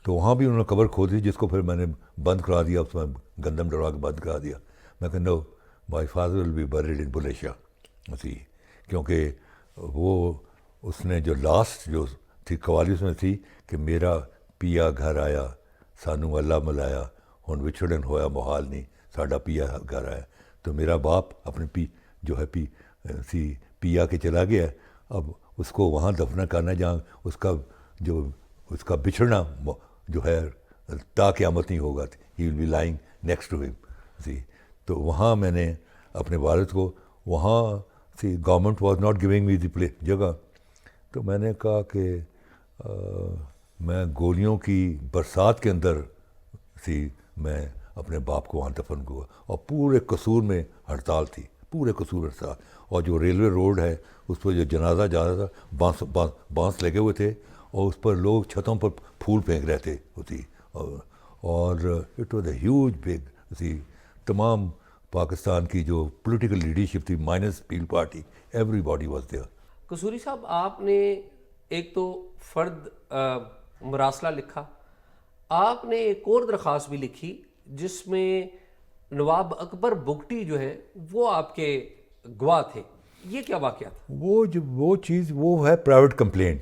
تو وہاں بھی انہوں نے قبر کھود دی, جس کو پھر میں نے بند کرا دیا, اس میں گندم ڈلوا کے بند کرا دیا. میں کہ no, my father will be buried in Bulleh Shah. کیونکہ وہ اس نے جو لاسٹ جو تھی قوالی اس میں تھی کہ میرا پیا گھر آیا سانو اللہ ملایا, ہن وچھڑن ہویا محال نہیں ساڈا پیا گھر آیا. تو میرا باپ اپنے جو ہے پیا کے چلا گیا. اب اس کو وہاں دفنا کرنا جہاں اس کا بچھڑنا جو ہے تا قیامت نہیں ہوگا. He will be lying next to him. تو وہاں میں نے اپنے والد کو, وہاں government was not giving me the جگہ. تو میں نے کہا کہ میں گولیوں کی برسات کے اندر میں اپنے باپ کو وہاں دفن ہوا. اور پورے قصور میں ہڑتال تھی, پورے قصور کے ساتھ. اور جو ریلوے روڈ ہے اس پر جو جنازہ جا رہا تھا بانس لگے ہوئے تھے اور اس پر لوگ چھتوں پر پھول پھینک رہے تھے ہوتی. اور it was a huge big تمام پاکستان کی جو پولیٹیکل لیڈرشپ تھی minus people party, every body was there. Kasuri صاحب, آپ نے ایک تو فرد مراسلہ لکھا, آپ نے ایک اور درخواست بھی لکھی جس میں نواب اکبر بگٹی جو ہے وہ آپ کے گواہ تھے. یہ کیا واقعہ تھا؟ وہ چیز وہ ہے پرائیویٹ کمپلینٹ.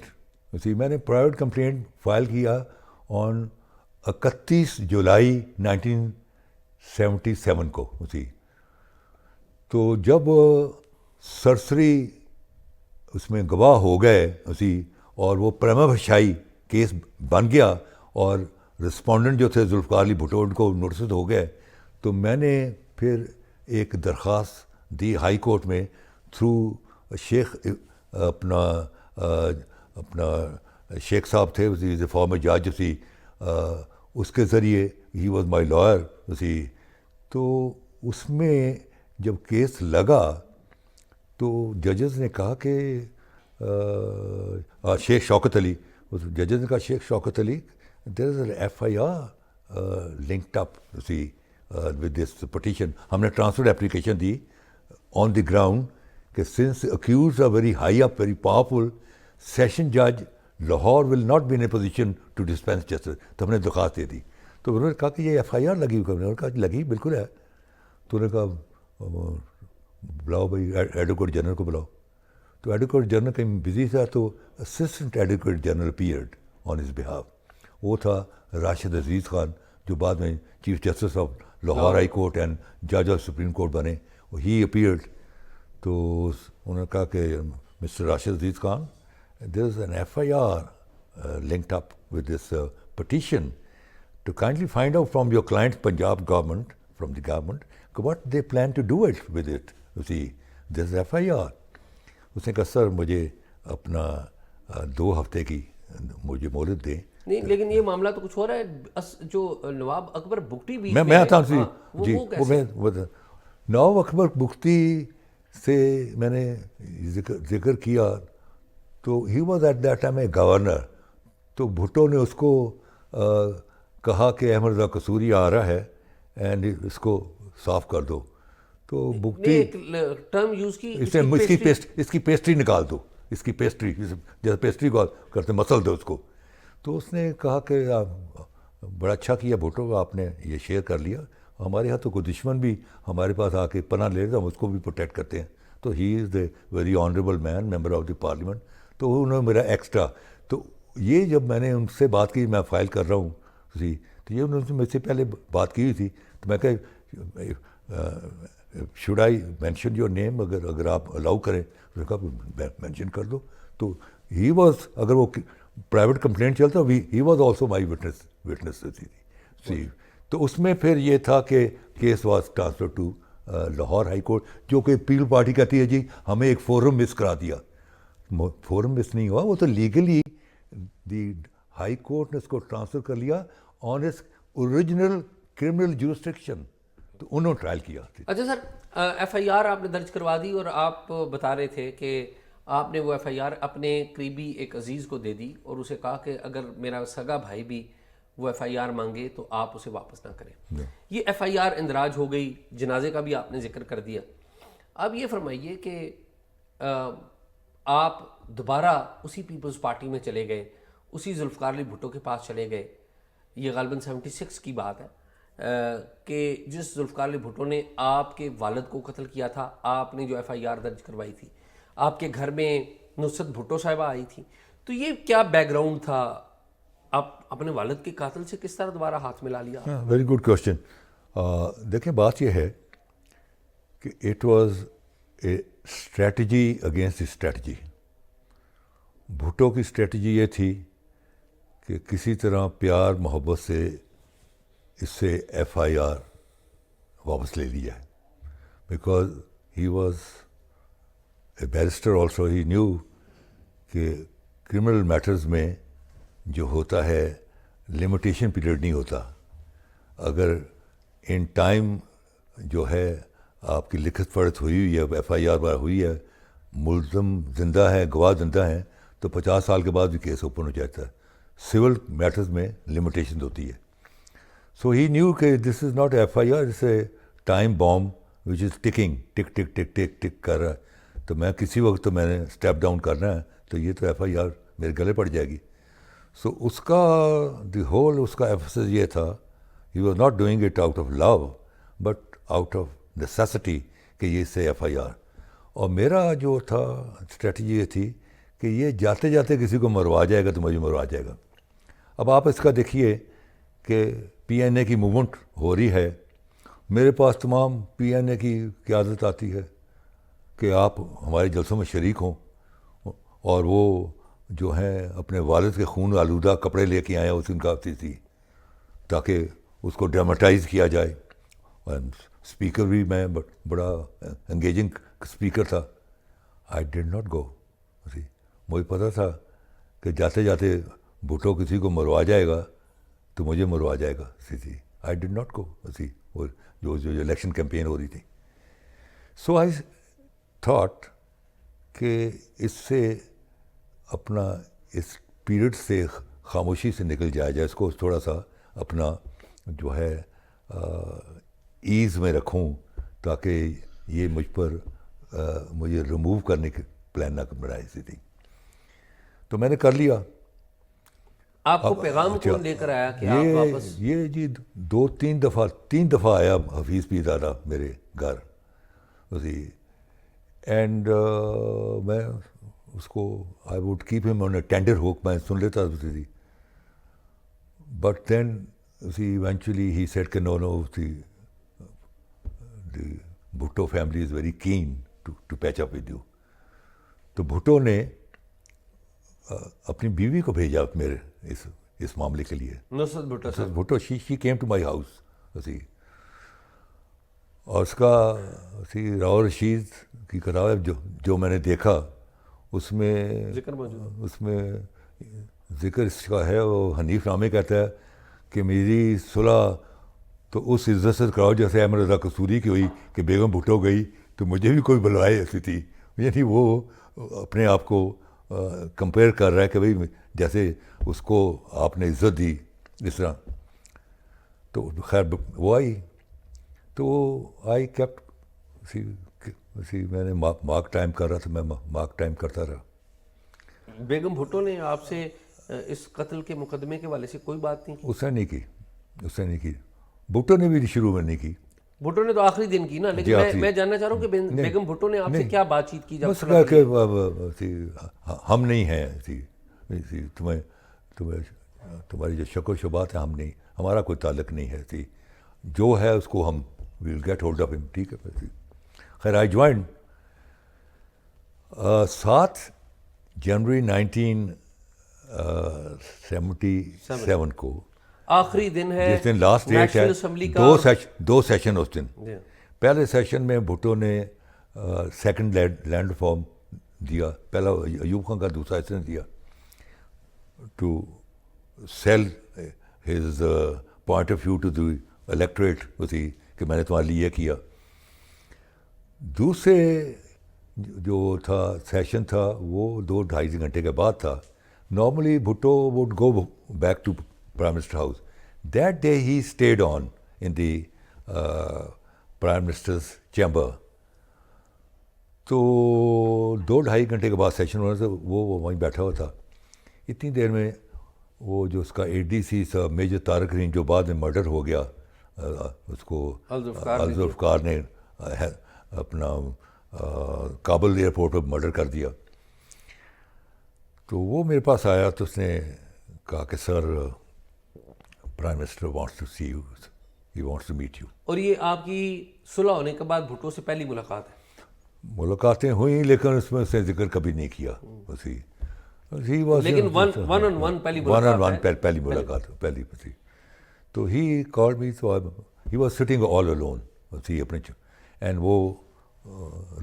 میں نے پرائیویٹ کمپلینٹ فائل کیا آن 31 جولائی 1977 کو. تو جب سرسری اس میں گواہ ہو گئے اور وہ پریما فیشائی کیس بن گیا اور رسپونڈنٹ جو تھے ذوالفقار علی بھٹو ان کو نوٹسز ہو گئے, تو میں نے پھر ایک درخواست دی ہائی کورٹ میں تھرو شیخ اپنا شیخ صاحب تھے فارمر جج اس کے ذریعے, ہی واز مائی لائر. تو اس میں جب کیس لگا تو ججز نے کہا کہ شیخ شوکت علی, ججز نے کہا Sheikh Shaukat Ali there is an FIR linked up with this petition. ہم نے ٹرانسفر اپلیکیشن دی آن دی گراؤنڈ کہ since accused are very high up, very powerful, session جج Lahore will not be in a position to dispense justice. تو ہم نے درخواست دے دی. تو انہوں نے کہا کہ یہ FIR لگی ہوئی. انہوں نے کہا لگی بالکل ہے. تو انہوں نے کہا بلاؤ بھائی ایڈوکیٹ جنرل کو بلاؤ. تو ایڈوکیٹ جنرل کہیں بزی تھا, تو assistant advocate general appeared on his behalf. وہ تھا راشد عزیز خان جو بعد میں chief justice of Lahore high court and جج آف سپریم کورٹ بنے. He appeared. تو انہوں نے کہا کہ mister Rashid Aziz Khan there is an FIR linked up with this petition to kindly find out from your client Punjab government, from the government, what they plan to do it with it. You see, there's FIR. اس نے کہا سر مجھے اپنا 2 ہفتے کی مجھے مہلت دیں. نہیں لیکن یہ معاملہ تو کچھ ہو رہا ہے. جو نواب اکبر بگٹی بھی میں آتا ہوں جی. نواب اکبر بگٹی سے میں نے ذکر کیا تو he was at that time a governor. تو بھٹو نے اس کو کہا کہ احمد رضا قصوری آ رہا ہے اینڈ اس کو صاف کر دو. تو بگٹی ٹرم یوز کی اس کی پیسٹری نکال دو, اس کی پیسٹری جیسے پیسٹری کو کرتے مسل دو اس کو. تو اس نے کہا کہ بڑا اچھا کیا بھٹو, آپ نے یہ شیئر کر لیا. ہمارے یہاں تو کوئی دشمن بھی ہمارے پاس آ کے پناہ لے رہے ہم اس کو بھی پروٹیکٹ کرتے ہیں. تو he is a very honourable man, member of the parliament. تو انہوں نے میرا ایکسٹرا, تو یہ جب میں نے ان سے بات کی, میں فائل کر رہا ہوں تو یہ انہوں نے مجھ سے پہلے بات کی ہوئی تھی. تو میں کہا should I mention your name, اگر آپ الاؤ کریں. اس نے کہا مینشن کر دو. تو ہی واز, اگر وہ پرائیویٹ کمپلینٹ چلتا he was also my witness. تو اس میں پھر یہ تھا کہ case was transfer to Lahore high court, جو کہ پیپل پارٹی کہتی ہے جی ہمیں ایک فورم مس کرا دیا. فورم مس نہیں ہوا, وہ تو لیگلی دی ہائی کورٹ نے اس کو ٹرانسفر کر لیا on its original criminal jurisdiction. تو انہوں نے ٹرائل کیا. اچھا سر, FIR آپ نے درج کروا دی اور آپ بتا رہے تھے کہ آپ نے وہ FIR اپنے قریبی ایک عزیز کو دے دی اور اسے کہا کہ اگر میرا سگا بھائی بھی وہ FIR مانگے تو آپ اسے واپس نہ کریں. یہ FIR اندراج ہو گئی, جنازے کا بھی آپ نے ذکر کر دیا. اب یہ فرمائیے کہ آپ دوبارہ اسی پیپلز پارٹی میں چلے گئے, اسی ذوالفقار علی بھٹو کے پاس چلے گئے. یہ غالباً 76 کی بات ہے کہ جس ذوالفقار علی بھٹو نے آپ کے والد کو قتل کیا تھا, آپ نے جو FIR درج کروائی تھی, آپ کے گھر میں نصرت بھٹو صاحبہ آئی تھی. تو یہ کیا بیک گراؤنڈ تھا, آپ اپنے والد کے قاتل سے کس طرح دوبارہ ہاتھ ملا لیا؟ Very good question. دیکھیں بات یہ ہے کہ it was a strategy against strategy. Bhutto کی اسٹریٹجی یہ تھی کہ کسی طرح پیار محبت سے اس سے FIR واپس لے لیا ہے. Because he was a barrister also, he knew کہ کرمنل میٹرز میں جو ہوتا ہے لمیٹیشن پیریڈ نہیں ہوتا. اگر ان ٹائم جو ہے آپ کی لکھت پڑھت ہوئی ہوئی ہے, ایف آئی آر وغیرہ ہوئی ہے, ملزم زندہ ہے, گواہ زندہ ہیں, تو 50 سال کے بعد بھی کیس اوپن ہو جاتا ہے. سول میٹرز میں لمیٹیشن ہوتی ہے. سو ہی نیو کہ this is not F I R, it's a time bomb which is ticking, tick tick tick tick tick کر رہا ہے. تو میں کسی وقت تو میں نے اسٹیپ ڈاؤن کرنا ہے, تو یہ تو ایف آئی آر میرے گلے پڑ جائے گی. سو اس کا اس کا ایفسس یہ تھا, he was not doing it out of love but out of necessity کہ یہ اس سے ایف آئی آر. اور میرا جو تھا اسٹریٹجی یہ تھی کہ یہ جاتے جاتے کسی کو مروا جائے گا تو مجھے مروا جائے گا. اب آپ اس کا دیکھیے کہ پی این اے کی موومنٹ ہو رہی ہے, میرے پاس تمام پی این اے کی قیادت آتی ہے کہ آپ ہمارے جلسوں میں شریک ہوں, اور وہ جو ہیں اپنے والد کے خون آلودہ کپڑے لے کے آئے ہیں, اس ان کا آتی تھی تاکہ اس کو ڈراماٹائز کیا جائے. اسپیکر بھی میں بڑا انگیجنگ اسپیکر تھا. آئی ڈڈ ناٹ گو. مجھے پتہ تھا کہ جاتے جاتے بھٹو کسی کو مروا جائے گا تو مجھے مروا جائے گا. آئی ڈڈ ناٹ گو. جو الیکشن کیمپین ہو رہی تھی. سو آئی تھاٹ کہ اس سے اپنا اس پیریڈ سے خاموشی سے نکل جایا جائے, اس کو تھوڑا سا اپنا جو ہے ایز میں رکھوں تاکہ یہ مجھ پر مجھے ریموو کرنے کے پلان نہ بنائی تھی. تو میں نے کر لیا. آپ کو پیغام کون لے کر آیا کہ آپ واپس؟ یہ جی تین دفعہ آیا حفیظ پیر دادا میرے گھر. اینڈ میں اس کو آئی ووڈ کیپ ہم آن اے ٹینڈر ہوک, میں سن لیتا تھی. But then eventually he said کہ نو دی Bhutto family is very keen to patch up with you. تو بھٹو نے اپنی بیوی کو بھیجا میرے اس معاملے کے لیے. Nusrat Bhutto she came to my house. اور اس کا راؤ رشید کی کتاب جو میں نے دیکھا اس میں ذکر اس کا ہے. وہ حنیف نامے کہتا ہے کہ میری صلح تو اس عزت سے کراؤ جیسے احمد رضا قصوری کی ہوئی کہ بیگم بھٹو گئی تو مجھے بھی کوئی بلوائے ایسی تھی. یعنی وہ اپنے آپ کو کمپیئر کر رہا ہے کہ بھائی جیسے اس کو آپ نے عزت دی اس طرح. تو خیر وہ آئی تو آئی کیپٹ میں نے مارک ٹائم کر رہا تھا, میں مارک ٹائم کرتا رہا. بیگم بھٹو نے آپ سے اس قتل کے مقدمے کے والے سے کوئی بات نہیں کی؟ اس نے نہیں کی. بھٹو نے بھی شروع میں نہیں کی. بھٹو نے تو آخری دن کی نا. لیکن میں جاننا چاہ رہا ہوں کہ بیگم بھٹو نے آپ سے کیا بات چیت کی؟ بس کہا کہ ہم نہیں ہیں, تمہاری جو شک و شبہات ہیں ہم نہیں, ہمارا کوئی تعلق نہیں ہے. جو ہے اس کو ہم ویل گیٹ ہولڈ آف ہم. ٹھیک ہے. خیر آئی جوائنڈ 7 جنوری 1977 کو, آخری دن ہے جس دن لاسٹ ڈیٹ ہے. دو سیشن اس دن. پہلے سیشن میں بھٹو نے سیکنڈ لینڈ ریفارم دیا, پہلا ایوب خان کا, دوسرا اس نے دیا to sell his point of view to the electorate کہ میں نے تمہارے لیے یہ کیا. دوسرے جو تھا سیشن تھا وہ 2-2.5 گھنٹے کے بعد تھا. Normally Bhutto would go back to prime minister house. That day he stayed on in the prime minister's chamber. تو 2-2.5 گھنٹے کے بعد سیشن ہونے سے وہ وہیں بیٹھا ہوا تھا. اتنی دیر میں وہ جو اس کا اے ڈی سی تھا میجر طارق رین, جو بعد میں مرڈر ہو گیا, اس کو الذوالفقار نے اپنا کابل ایئرپورٹ پہ مرڈر کر دیا. تو وہ میرے پاس آیا تو اس نے کہا کہ sir prime minister wants to see you, he wants to meet you. اور یہ آپ کی صلح ہونے کے بعد بھٹو سے پہلی ملاقات ہے؟ ملاقاتیں ہوئیں لیکن اس میں اس نے ذکر کبھی نہیں کیا. لیکن ون آن ون پہلی ملاقات پہلی تھی. تو ہی کالڈ می, تو he was sitting all alone اپنے, اینڈ وہ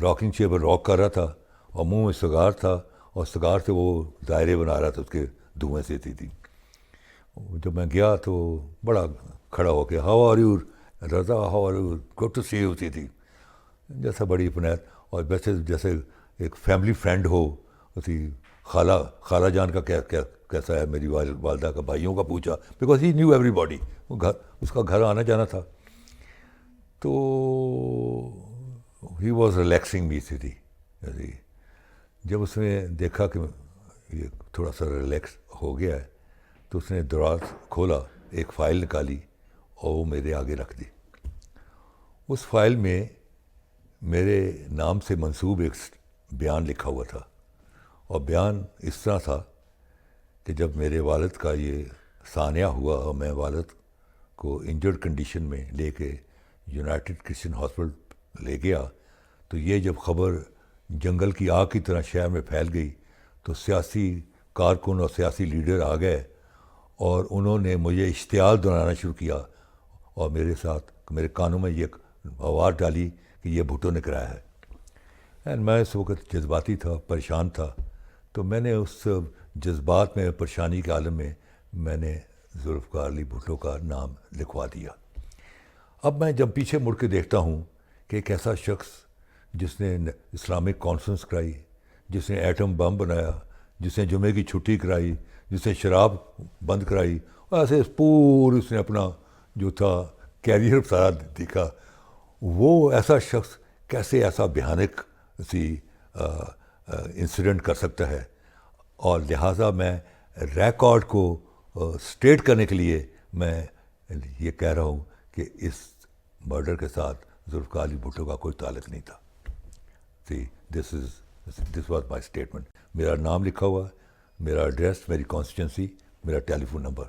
راکنگ چیئر پر راک کر رہا تھا اور منہ میں سگار تھا, اور سگار سے وہ دائرے بنا رہا تھا, اس کے دھوئیں سے تھی. جب میں گیا تو بڑا کھڑا ہو کے how are you Raza, how are you, good to see you تھی. جیسا بڑی اپنیت اور ویسے جیسے ایک فیملی فرینڈ ہو اسی خالہ جان کا کیسا ہے، میری والدہ کا بھائیوں کا پوچھا، because he new every body, وہ گھر اس کا گھر آنا جانا تھا. تو ہی واز ریلیکسنگ می تھی. جب اس نے دیکھا کہ یہ تھوڑا سا ریلیکس ہو گیا ہے تو اس نے دراز کھولا، ایک فائل نکالی اور وہ میرے آگے رکھ دی. اس فائل میں میرے نام سے منسوب ایک بیان لکھا ہوا تھا، اور بیان اس طرح تھا کہ جب میرے والد کا یہ سانحہ ہوا اور میں والد کو انجرڈ کنڈیشن میں لے کے یونائٹڈ کرسچن ہاسپٹل لے گیا، تو یہ جب خبر جنگل کی آگ کی طرح شہر میں پھیل گئی تو سیاسی کارکن اور سیاسی لیڈر آ گئے اور انہوں نے مجھے اشتعال دلانا شروع کیا اور میرے ساتھ میرے کانوں میں یہ آواز ڈالی کہ یہ بھٹو نے کرایا ہے. اینڈ میں اس وقت جذباتی تھا، پریشان تھا، تو میں نے اس جذبات میں، پریشانی کے عالم میں نے ذوالفقار علی بھٹو کا نام لکھوا دیا. اب میں جب پیچھے مڑ کے دیکھتا ہوں کہ ایک ایسا شخص جس نے اسلامک کانفرنس کرائی، جس نے ایٹم بم بنایا، جس نے جمعے کی چھٹی کرائی، جس نے شراب بند کرائی، اور ایسے پوری اس نے اپنا جو تھا کیریئر سارا دیکھا، وہ ایسا شخص کیسے ایسا بھیانک سی انسیڈنٹ کر سکتا ہے. اور لہٰذا میں ریکارڈ کو اسٹیٹ کرنے کے لیے میں یہ کہہ رہا ہوں کہ اس مرڈر کے ساتھ ذوالفقار علی بھٹو کا کوئی تعلق نہیں تھا. This was my statement. میرا نام لکھا ہوا، میرا ایڈریس، میری کانسٹیچوئنسی، میرا ٹیلی فون نمبر.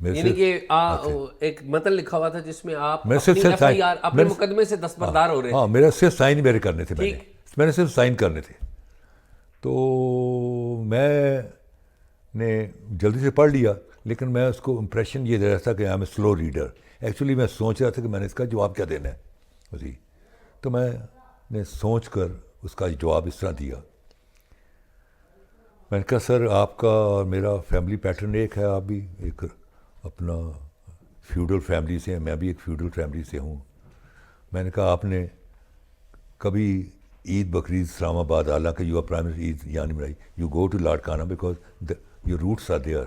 یعنی کہ ایک متن لکھا ہوا تھا جس میں آپ اپنے مقدمے سے دستبردار ہو رہے ہیں. ہاں، میرا صرف سائن میرے کرنے تھے، میں نے صرف سائن کرنے تھے. تو میں نے جلدی سے پڑھ لیا، لیکن میں اس کو امپریشن یہ دے رہا تھا کہ I am a slow reader. Actually میں سوچ رہا تھا کہ میں نے اس کا جواب کیا دینا ہے جی. تو میں نے سوچ کر اس کا جواب اس طرح دیا. میں نے کہا سر آپ کا اور میرا فیملی پیٹرن ایک ہے، آپ بھی ایک اپنا فیوڈل فیملی سے ہیں، میں بھی ایک فیوڈل فیملی سے ہوں. میں نے کہا آپ نے کبھی عید بقرعید اسلام آباد، حالانکہ یو آر پرائم منسٹر، عید یعنی منائی، you go to Larkana because your roots are there.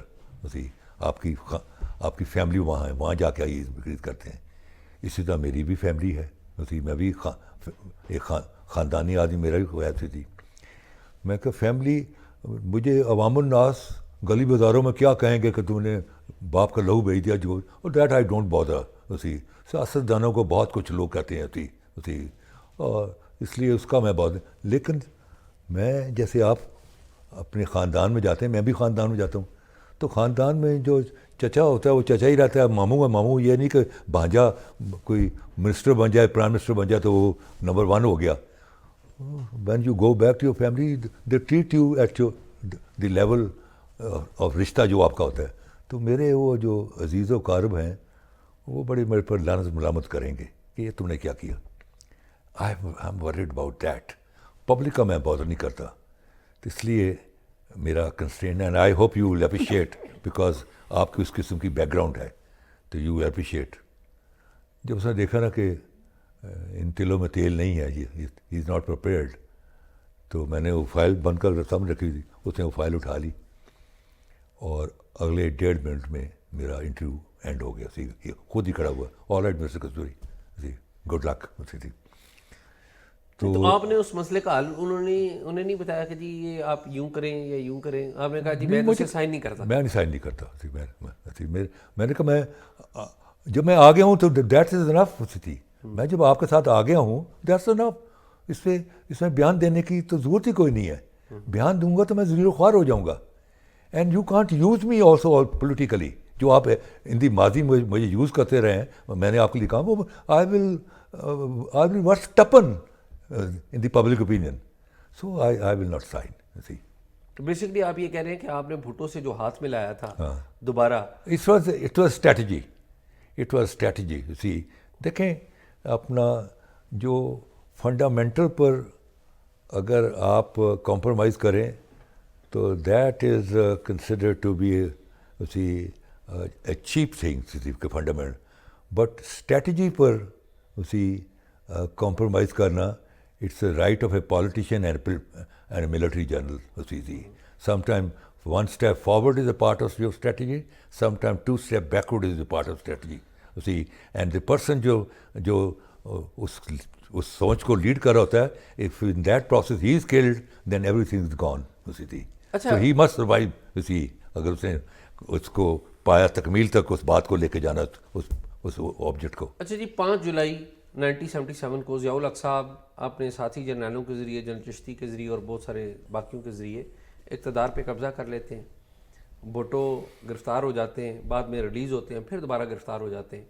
آپ کی فیملی وہاں ہے، وہاں جا کے عید بقرعید کرتے ہیں. اسی طرح میری بھی فیملی ہے، میں بھی ایک خاندانی آدمی، میرا بھی ویسے تھی. میں کہ فیملی، مجھے عوام الناس گلی بازاروں میں کیا کہیں گے کہ تم نے باپ کا لہو بیچ دیا، جو دیٹ آئی ڈونٹ بادر. سیاست دانوں کو بہت کچھ لوگ کہتے ہیں اور اس لیے اس کا میں بہت، لیکن میں جیسے آپ اپنے خاندان میں جاتے ہیں، میں بھی خاندان میں جاتا ہوں، تو خاندان میں جو چچا ہوتا ہے وہ چچا ہی رہتا ہے، ماموں ہے ماموں. یہ نہیں کہ بھانجا کوئی منسٹر بن جائے، پرائم منسٹر بن جائے تو وہ نمبر 1 ہو گیا. When you go back to your family they treat you at the level of رشتہ جو آپ کا ہوتا ہے. تو میرے وہ جو عزیز و قارب ہیں وہ بڑے میرے پر لعنت ملامت کریں گے کہ یہ تم نے کیا کیا. I am worried about that. Public کا میں بادر نہیں کرتا، تو اس لیے میرا constraint, and I hope you will appreciate because آپ کی اس قسم کی بیک گراؤنڈ ہے تو یو ول اپریشیٹ. جب اس نے دیکھا نا کہ ان تلوں میں تیل نہیں ہے، ہی از ناٹ پریپیئرڈ، تو میں نے وہ فائل بند کر سامنے رکھی تھی، اس نے وہ فائل اٹھا لی اور اگلے 1.5 منٹ میں میرا انٹرویو اینڈ ہو گیا. خود ہی کھڑا ہوا، آل رائٹ مسٹر کستوری جی، گڈ لک. تو آپ نے اس مسئلے کا حل انہیں نہیں بتایا کہ جی یہ آپ یوں کریں یا یوں کریں؟ آپ نے کہا جی میں اسے سائن نہیں کرتا. میں نہیں سائن نہیں کرتا. میں نے کہا میں جب میں آ گیا ہوں تو دیٹ از انف. میں جب آپ کے ساتھ آ گیا ہوں دیٹس انف. اس میں بیان دینے کی تو ضرورت ہی کوئی نہیں ہے. بیان دوں گا تو میں ضرور خوار ہو جاؤں گا. And you can't use me also politically. جو آپ ان دی ماضی مجھے یوز کرتے رہے ہیں، میں نے آپ کے لیے کہا وہ آئی ول ورس ٹپن in the public opinion. So I will not sign. See. تو بیسکلی آپ یہ کہہ رہے ہیں کہ آپ نے بھٹو سے جو ہاتھ میں لایا تھا دوبارہ، it was strategy. It was strategy. See, دیکھیں اپنا جو فنڈامنٹل پر اگر آپ کمپرومائز کریں تو that is considered to be a cheap thing. Fundamental, but strategy پر کمپرومائز کرنا it's a right of a politician and a military general. Some time one step forward is a part of your strategy, sometimes 2 steps backward is a part of strategy. You see, and the person جو اس سوچ کو لیڈ کر رہا ہوتا ہے, if in that process he is killed, then everything is gone. You see, so he must survive. You see, اگر اس نے اس کو پایا تکمیل تک اس بات کو لے کے جانا اس آبجیکٹ کو. اچھا جی, 5 جولائی 1977 کو ضیاء الحق صاحب اپنے ساتھی جرنیلوں کے ذریعے, جنرل چشتی کے ذریعے اور بہت سارے باقیوں کے ذریعے اقتدار پہ قبضہ کر لیتے ہیں. بھٹو گرفتار ہو جاتے ہیں, بعد میں ریلیز ہوتے ہیں, پھر دوبارہ گرفتار ہو جاتے ہیں,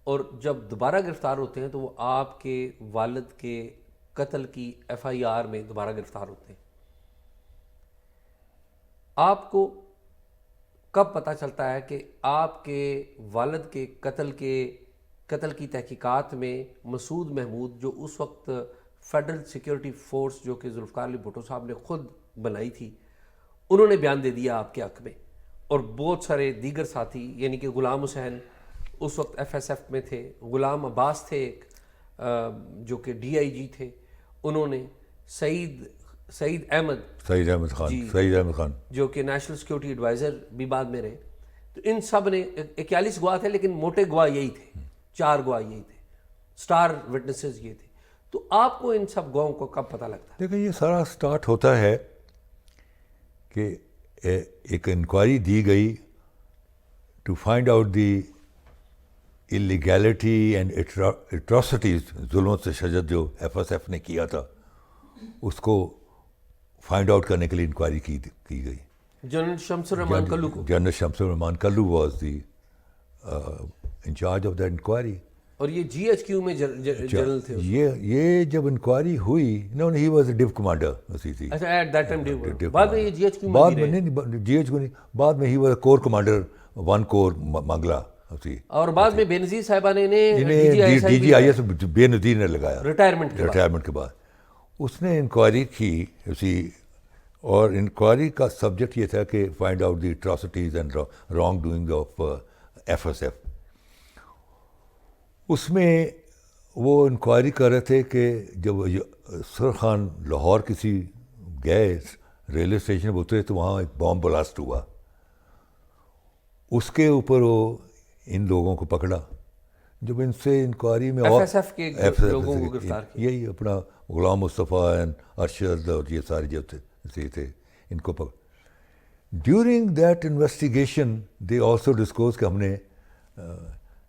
اور جب دوبارہ گرفتار ہوتے ہیں تو وہ آپ کے والد کے قتل کی FIR میں دوبارہ گرفتار ہوتے ہیں. آپ کو کب پتہ چلتا ہے کہ آپ کے والد کے قتل کی تحقیقات میں مسعود محمود, جو اس وقت فیڈرل سیکیورٹی فورس جو کہ ذوالفقار علی بھٹو صاحب نے خود بنائی تھی, انہوں نے بیان دے دیا آپ کے حق میں, اور بہت سارے دیگر ساتھی, یعنی کہ غلام حسین اس وقت FSF میں تھے, غلام عباس تھے ایک جو کہ DIG تھے, انہوں نے سعید احمد خان جو کہ نیشنل سیکیورٹی ایڈوائزر بھی بعد میں رہے, تو ان سب نے 41 گواہ تھے, لیکن موٹے گواہ یہی تھے, 4 گواہ یہی تھے, سٹار وٹنسز یہ تھے. تو آپ کو ان سب گواہوں کو کب پتہ لگتا ہے؟ دیکھیں, یہ سارا سٹارٹ ہوتا ہے کہ ایک انکوائری دی گئی to find out the illegality and atrocities, ظلم و تشدد جو FSF نے کیا تھا, اس کو فائنڈ آؤٹ کرنے کے لیے انکوائری کی گئی. جنرل شمس الرحمان کلو کو, general Shams ur-Rahman Kallu was the incharge of the inquiry, اور یہ GHQ میں جنرل تھے. یہ جب انکوائری ہوئی, no he was a due commander. اچھا, ایٹ دیٹ ٹائم بعد میں یہ GHQ میں بعد میں نہیں, GHQ نہیں, بعد میں ہی واز کور کمانڈر 1 کور منگلا, اور بعد میں بے نظیر صاحبہ نے DGIS بے نظیر نے لگایا ریٹائرمنٹ کے بعد. اس نے انکوائری کی, اور انکوائری کا سبجیکٹ یہ تھا کہ find out the atrocities and wrong doing of FSF. اس میں وہ انکوائری کر رہے تھے کہ جب سر خان لاہور کسی گئے ریلوے اسٹیشن پہ اترے تو وہاں ایک بام بلاسٹ ہوا, اس کے اوپر وہ ان لوگوں کو پکڑا. جب ان سے انکوائری میں FSF کے لوگوں کو گرفتار کیا, یہی اپنا غلام مصطفیٰ اینڈ ارشد اور یہ سارے جو تھے ان کو پکڑ. During that investigation they also disclose کہ ہم نے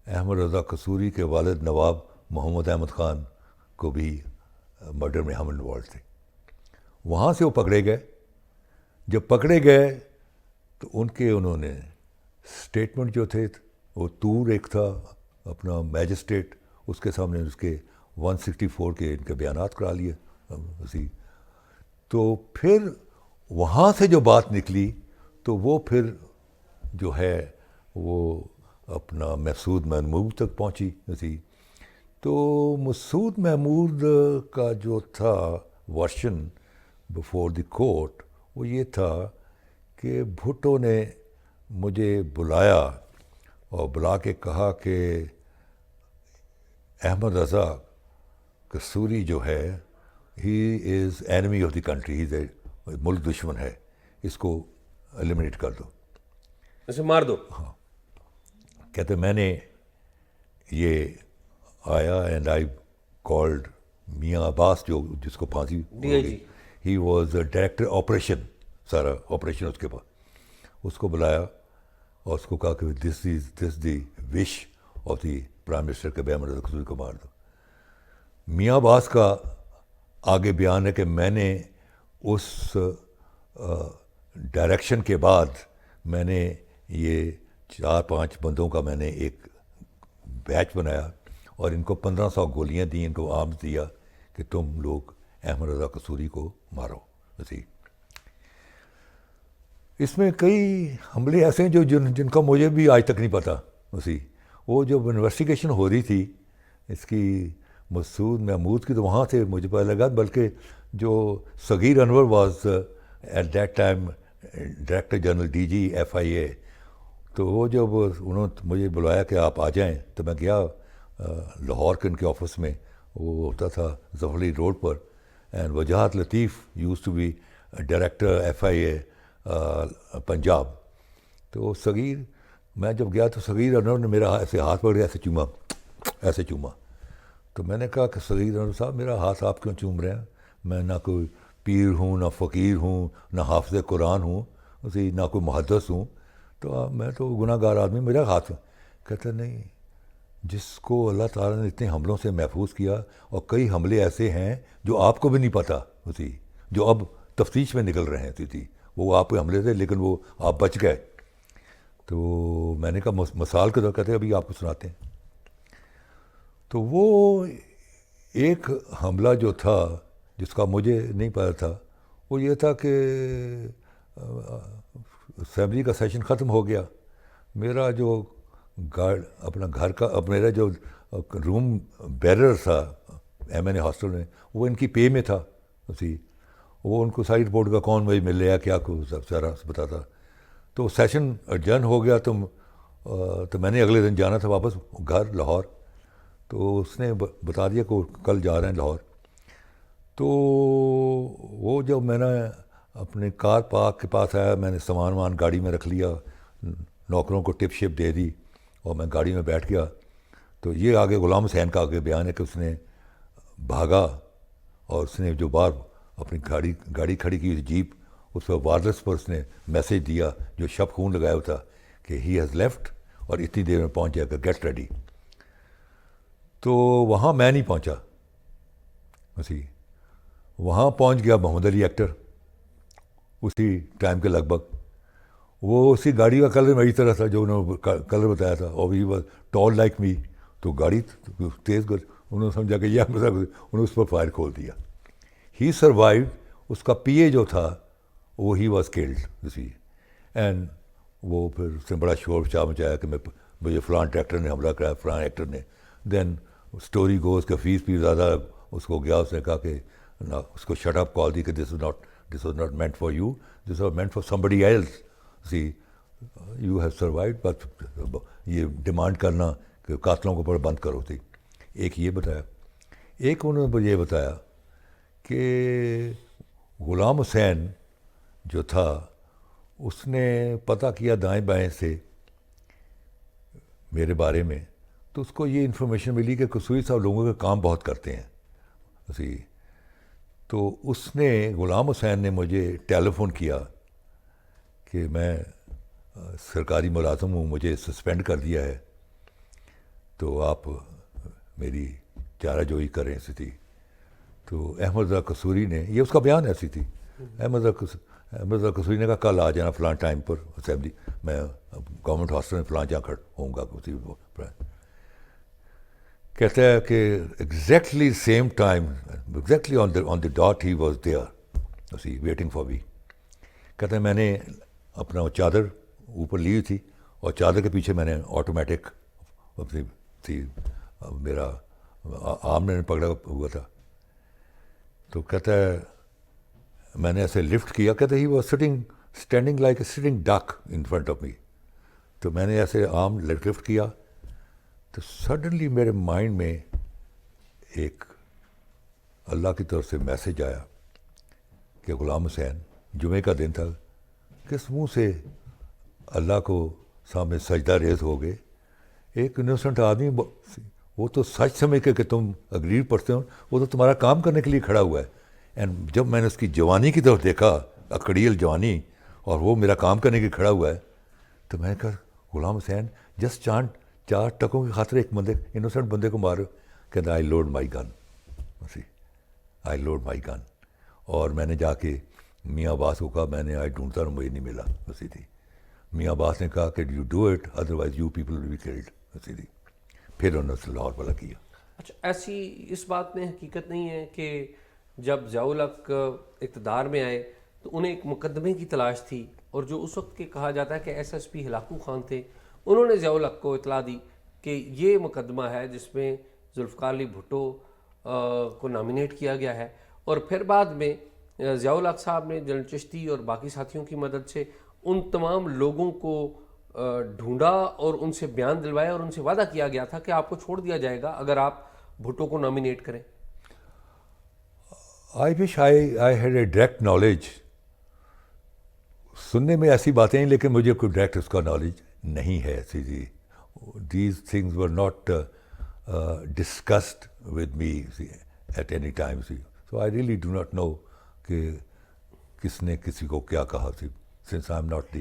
احمد رضا قصوری کے والد نواب محمد احمد خان کو بھی مرڈر میں ہم انوالو تھے. وہاں سے وہ پکڑے گئے. جب پکڑے گئے تو انہوں نے اسٹیٹمنٹ جو تھے, وہ طور ایک تھا اپنا میجسٹریٹ, اس کے سامنے اس کے 164 کے ان کے بیانات کرا لیے. تو پھر وہاں سے جو بات نکلی تو وہ پھر جو ہے وہ اپنا مسعود محمود تک پہنچی. تو مسعود محمود کا جو تھا ورشن بفور دی کورٹ, وہ یہ تھا کہ بھٹو نے مجھے بلایا اور بلا کے کہا کہ احمد رضا قصوری جو ہے he is enemy of the country, ہی از ملک دشمن ہے, اس کو ایلیمنیٹ کر دو, اسے مار دو. ہاں, کہتے میں نے یہ آیا اینڈ آئی کالڈ میاں عباس جو جس کو پھانسی ہو گئی, ہی واز ڈائریکٹر آپریشن, سارا آپریشن اس کے پاس, اس کو بلایا اور اس کو کہا کہ دس دی وش آف دی پرائم منسٹر کہ احمد رضا قصوری کو مار دو. میاں عباس کا آگے بیان ہے کہ میں نے اس ڈائریکشن کے بعد میں نے یہ 4-5 بندوں کا میں نے ایک بیچ بنایا اور ان کو 1500 گولیاں دیں, ان کو آرمز دیا کہ تم لوگ احمد رضا قصوری کو مارو. اس میں کئی حملے ایسے ہیں جو جن کا مجھے بھی آج تک نہیں پتہ. وہ جب انویسٹیگیشن ہو رہی تھی اس کی مسعود محمود کی, تو وہاں سے مجھے پتہ لگا, بلکہ جو Saghir Anwar was at that time director general DG FIA, تو وہ جب انہوں نے مجھے بلایا کہ آپ آ جائیں, تو میں گیا لاہور کے ان کے آفس میں, وہ ہوتا تھا ظفر علی روڈ پر. And Wajahat Latif used to be director FIA Punjab. تو صغیر میں جب گیا تو صغیر انور نے میرا ایسے ہاتھ پکڑ کے ایسے چوما. تو میں نے کہا کہ صغیر انور صاحب میرا ہاتھ آپ کیوں چوم رہے ہیں؟ میں نہ کوئی پیر ہوں، نہ فقیر ہوں، نہ حافظ قرآن ہوں، اسی نہ کوئی محدث ہوں، تو میں تو گناہ گار آدمی، میرا ہاتھ. کہتا نہیں، جس کو اللہ تعالیٰ نے اتنے حملوں سے محفوظ کیا، اور کئی حملے ایسے ہیں جو آپ کو بھی نہیں پتہ اسی، جو اب تفتیش میں نکل رہے ہیں تھی، وہ آپ کے حملے تھے لیکن وہ آپ بچ گئے. تو میں نے کہا مثال کے طور کہتے ابھی آپ کو سناتے ہیں. تو وہ ایک حملہ جو تھا جس کا مجھے نہیں پتا تھا، وہ یہ تھا کہ اسمبلی کا سیشن ختم ہو گیا. میرا جو اپنا گھر کا میرا جو روم بیرر تھا MNA ہاسٹل میں، وہ ان کی پے میں تھا اسی. وہ ان کو ساری رپورٹ کا کون بھائی مل رہا کیا کو سب سارا بتاتا. تو سیشن ایڈجرن ہو گیا تو میں نے اگلے دن جانا تھا واپس گھر لاہور. تو اس نے بتا دیا کہ کل جا رہے ہیں لاہور. تو وہ جب میں نے اپنے کار پارک کے پاس آیا، میں نے سامان گاڑی میں رکھ لیا، نوکروں کو ٹپ شپ دے دی اور میں گاڑی میں بیٹھ گیا. تو یہ آگے غلام حسین کا آگے بیان ہے کہ اس نے بھاگا اور اس نے جو بار اپنی گاڑی کھڑی کی جیپ، اس پر وائرلیس پر اس نے میسیج دیا جو شب خون لگایا ہوتا کہ ہی ہیز لیفٹ اور اتنی دیر میں پہنچ جائے گا، گیٹ ریڈی. تو وہاں میں نہیں پہنچا اسی. وہاں پہنچ گیا محمد علی ایکٹر اسی ٹائم کے لگ بھگ. وہ اسی گاڑی کا کلر میری طرح تھا جو انہوں نے کلر بتایا تھا، اور he was talc like me. تو گاڑی تیز کر انہوں نے سمجھا کہ یہ انہوں نے اس پر فائر کھول دیا. ہی سروائیوڈ. اس کا PA جو تھا وہ ہی واز کلڈ اسی. اینڈ وہ پھر اس نے بڑا شور مچایا کہ مجھے فلاں ڈائریکٹر نے حملہ کرایا، فلاں ایکٹر نے. دین اسٹوری گوز کہ فیس بھی زیادہ اس کو گیا. اس نے کہا کہ اس کو شٹ اپ کال دی کہ this was not meant for you, this was meant for somebody else. See you have survived, but یہ ڈیمانڈ کرنا کہ قاتلوں کو بند کرو تھی. ایک یہ بتایا. ایک انہوں نے یہ بتایا کہ غلام حسین جو تھا اس نے پتہ کیا دائیں بائیں سے میرے بارے میں، تو اس کو یہ انفارمیشن ملی کہ قصوری صاحب لوگوں کا کام بہت کرتے ہیں اسی. تو اس نے غلام حسین نے مجھے ٹیلی فون کیا کہ میں سرکاری ملازم ہوں، مجھے سسپینڈ کر دیا ہے، تو آپ میری چارہ جوئی کریں ایسی تھی. تو احمد رضا قصوری نے، یہ اس کا بیان ایسی تھی، احمد رضا قصوری نے کہا کل آ جانا فلاں ٹائم پر اسمبلی، میں گورنمنٹ ہاسٹل میں فلاں جا کر ہوں گا. کہتا ہے کہ exactly same time, exactly on the dot he was there اسی ویٹنگ فار می. کہتا ہے میں نے اپنا چادر اوپر لی ہوئی تھی اور چادر کے پیچھے میں نے آٹومیٹک تھی، میرا آرم نے پکڑا ہوا تھا. تو کہتا ہے میں نے ایسے لفٹ کیا. کہتا ہے he was standing like a sitting duck in front of me. تو میں نے ایسے آرم لفٹ کیا تو سڈنلی میرے مائنڈ میں ایک اللہ کی طرف سے میسیج آیا کہ غلام حسین، جمعے کا دن تھا، کس منہ سے اللہ کو سامنے سجدہ ریز ہو گئے. ایک انوسنٹ آدمی، وہ تو سچ سمجھ کے کہ تم اگریڈ پڑھتے ہو، وہ تو تمہارا کام کرنے کے لیے کھڑا ہوا ہے. اینڈ جب میں نے اس کی جوانی کی طرف دیکھا، اکڑیل جوانی، اور وہ میرا کام کرنے کے لیے کھڑا ہوا ہے، تو میں نے کہا غلام حسین جسٹ چار ٹکوں کی خاطر ایک انوسنٹ بندے کو مارو. کہتا آئی لوڈ مائی گن، آئی لوڈ مائی گن. اور میں نے جا کے میاں عباس کو کہا، میں نے آج ڈھونڈتا ہوں، مجھے نہیں ملا اسی تھی. میاں عباس نے کہا کہ you do it otherwise you people will be killed اسی تھی. پھر انہوں نے لاہور والا کیا. اچھا، ایسی اس بات میں حقیقت نہیں ہے کہ جب ضیاء الحق اقتدار میں آئے تو انہیں ایک مقدمے کی تلاش تھی، اور جو اس وقت کے کہا جاتا ہے کہ SSP ہلاکو خان تھے، انہوں نے ضیاء الحق کو اطلاع دی کہ یہ مقدمہ ہے جس میں ذوالفقار علی بھٹو کو نامینیٹ کیا گیا ہے. اور پھر بعد میں ضیاء الحق صاحب نے جنرل چشتی اور باقی ساتھیوں کی مدد سے ان تمام لوگوں کو ڈھونڈا اور ان سے بیان دلوایا، اور ان سے وعدہ کیا گیا تھا کہ آپ کو چھوڑ دیا جائے گا اگر آپ بھٹو کو نامینیٹ کریں؟ I wish I had a direct knowledge. سننے میں ایسی باتیں ہیں لیکن مجھے کوئی ڈائریکٹ اس کا نالج نہیں ہے. These things were not discussed with me at any time. So I really do not know کہ کس نے کسی کو کیا کہا. Since I am not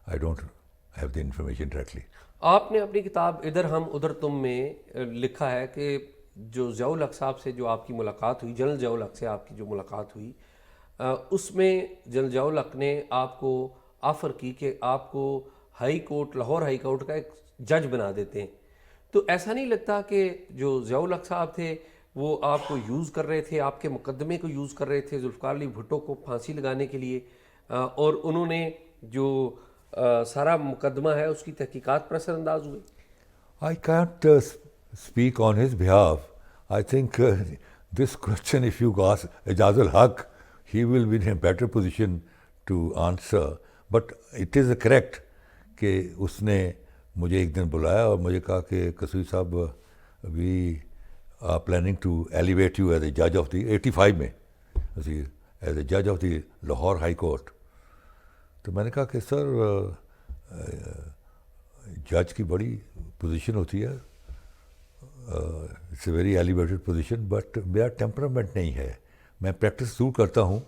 I don't have the information directly. آپ نے اپنی کتاب ادھر ہم ادھر تم میں لکھا ہے کہ جو ضیاء الحق صاحب سے جو آپ کی ملاقات ہوئی، جنرل ضیاء الحق سے آپ کی جو ملاقات ہوئی، اس میں جنرل ضیاء الحق نے آپ کو آفر کی کہ آپ کو high court, Lahore high court کا ایک جج بنا دیتے ہیں. تو ایسا نہیں لگتا کہ جو ضیاء الحق صاحب تھے وہ آپ کو یوز کر رہے تھے، آپ کے مقدمے کو یوز کر رہے تھے ذوالفقار علی بھٹو کو پھانسی لگانے کے لیے، اور انہوں نے جو سارا مقدمہ ہے اس کی تحقیقات پر اثر انداز ہوئے؟ I can't speak on his behalf. I think this question, if you ask Ijaz al-Haq, he will be in a better position to answer. But it is correct کہ اس نے مجھے ایک دن بلایا اور مجھے کہا کہ قصوری صاحب we are planning to elevate you as a judge of the 85 میں as a judge of the Lahore High Court. تو میں نے کہا کہ سر جج کی بڑی پوزیشن ہوتی ہے، it's a very elevated position, but میرا ٹیمپرامنٹ نہیں ہے. میں پریکٹس ضرور کرتا ہوں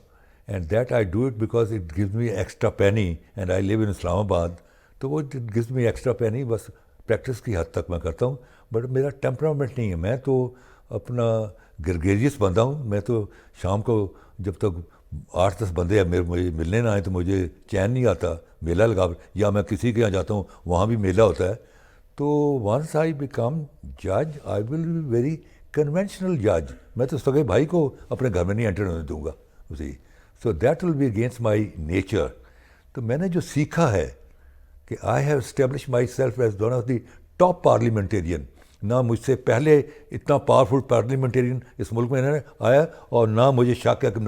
and that I do it because it gives me extra penny and I live in Islamabad. تو وہ it gives me extra penny, بس پریکٹس کی حد تک میں کرتا ہوں، بٹ میرا ٹیمپرامنٹ نہیں ہے. میں تو اپنا گرگیریس بندہ ہوں. میں تو شام کو جب تک 8-10 بندے مجھے ملنے نہ آئیں تو مجھے چین نہیں آتا. میلہ لگا، یا میں کسی کے یہاں جاتا ہوں وہاں بھی میلہ ہوتا ہے. تو ونس آئی بیکم جج آئی ول بی ویری کنونشنل جج. میں تو سگے بھائی کو اپنے گھر میں نہیں انٹر ہونے دوں گا. So that will be against my nature. تو میں نے جو سیکھا ہے کہ I have establish myself as one of the top parliamentarian. نہ مجھ سے پہلے اتنا پاورفل پارلیمنٹیرین اس ملک میں آیا اور نہ مجھے شک ہے کہ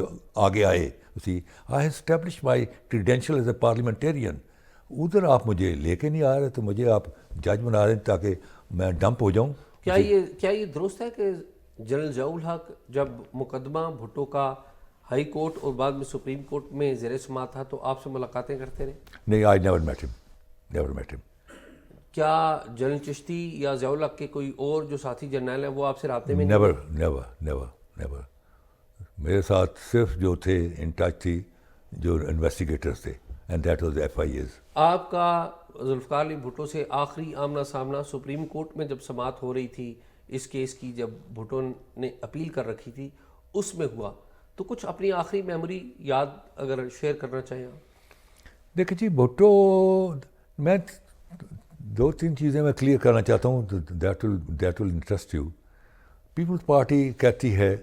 آگے آئے. آئی have establish my credential as a parliamentarian. ادھر آپ مجھے لے کے نہیں آ رہے تو مجھے آپ جج بنا رہے ہیں تاکہ میں ڈمپ ہو جاؤں. کیا یہ درست ہے کہ جنرل ضیاء الحق جب مقدمہ بھٹو کا ہائی کورٹ اور بعد میں سپریم کورٹ میں زیر سماعت تھا تو آپ سے ملاقاتیں کرتے رہے؟ نہیں، آئی نیور میٹ ہم. کیا جنرل چشتی یا ضیاء الحق کے کوئی اور جو ساتھی جرنیل ہیں وہ آپ سے رابطے میں؟ نیور. میرے ساتھ صرف جو تھے ان ٹچ تھی جو انویسٹیگیٹرز تھے اینڈ دیٹ واز FIAs. آپ کا ذوالفقار علی بھٹو سے آخری آمنا سامنا سپریم کورٹ میں جب سماعت ہو رہی تھی اس کیس کی، جب بھٹو نے اپیل کر رکھی تھی، اس میں ہوا، تو کچھ اپنی آخری میموری یاد اگر شیئر کرنا چاہیں آپ؟ دیکھیں جی، بھٹو، میں 2-3 چیزیں میں کلیئر کرنا چاہتا ہوں. That will interest you. Peoples Party کہتی ہے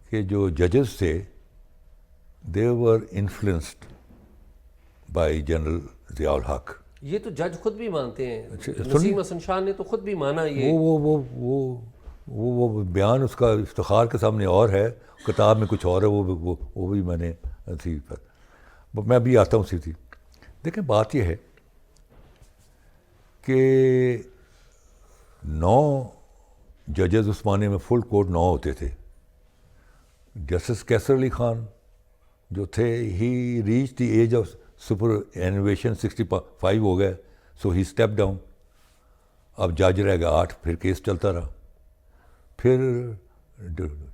کہ جو ججز تھے they were influenced by general Zia الحق. یہ تو جج خود بھی مانتے ہیں. نسیم حسن شاہ نے تو خود بھی مانا. یہ وہ بیان اس کا افتخار کے سامنے اور ہے، کتاب میں کچھ اور ہے. وہ بھی میں نے میں بھی آتا ہوں اسی. دیکھیں بات یہ ہے کہ 9 ججز اس زمانے میں فل کورٹ 9 ہوتے تھے. جسٹس کیسر علی خان جو تھے he reach the age of superannuation, 65 ہو گئے. So he step down. اب جج رہ گیا 8. پھر کیس چلتا رہا. پھر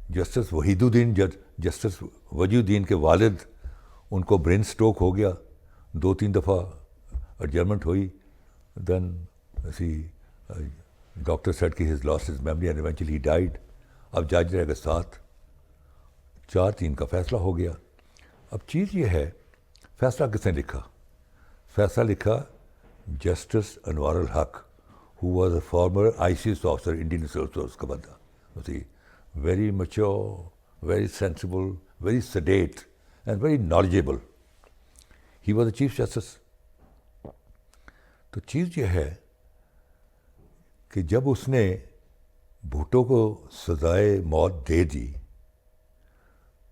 جسٹس وحید الدین، جسٹس وجی الدین کے والد، ان کو برین سٹروک ہو گیا. 2-3 دفعہ ایڈجرمنٹ ہوئی. دین ڈاکٹر سیڈ کہ he's lost his memory and eventually he died. اب جج رہ گئے 7. 4-3 کا فیصلہ ہو گیا. اب چیز یہ ہے، فیصلہ کس نے لکھا؟ فیصلہ لکھا justice Anwar ul-Haq, he was a former ICS officer, Indian resource کا بندہ. Very mature, very sensible, very sedate and very knowledgeable. He was a chief justice. تو چیز یہ ہے کہ جب اس نے بھٹو کو سزائے موت دے دی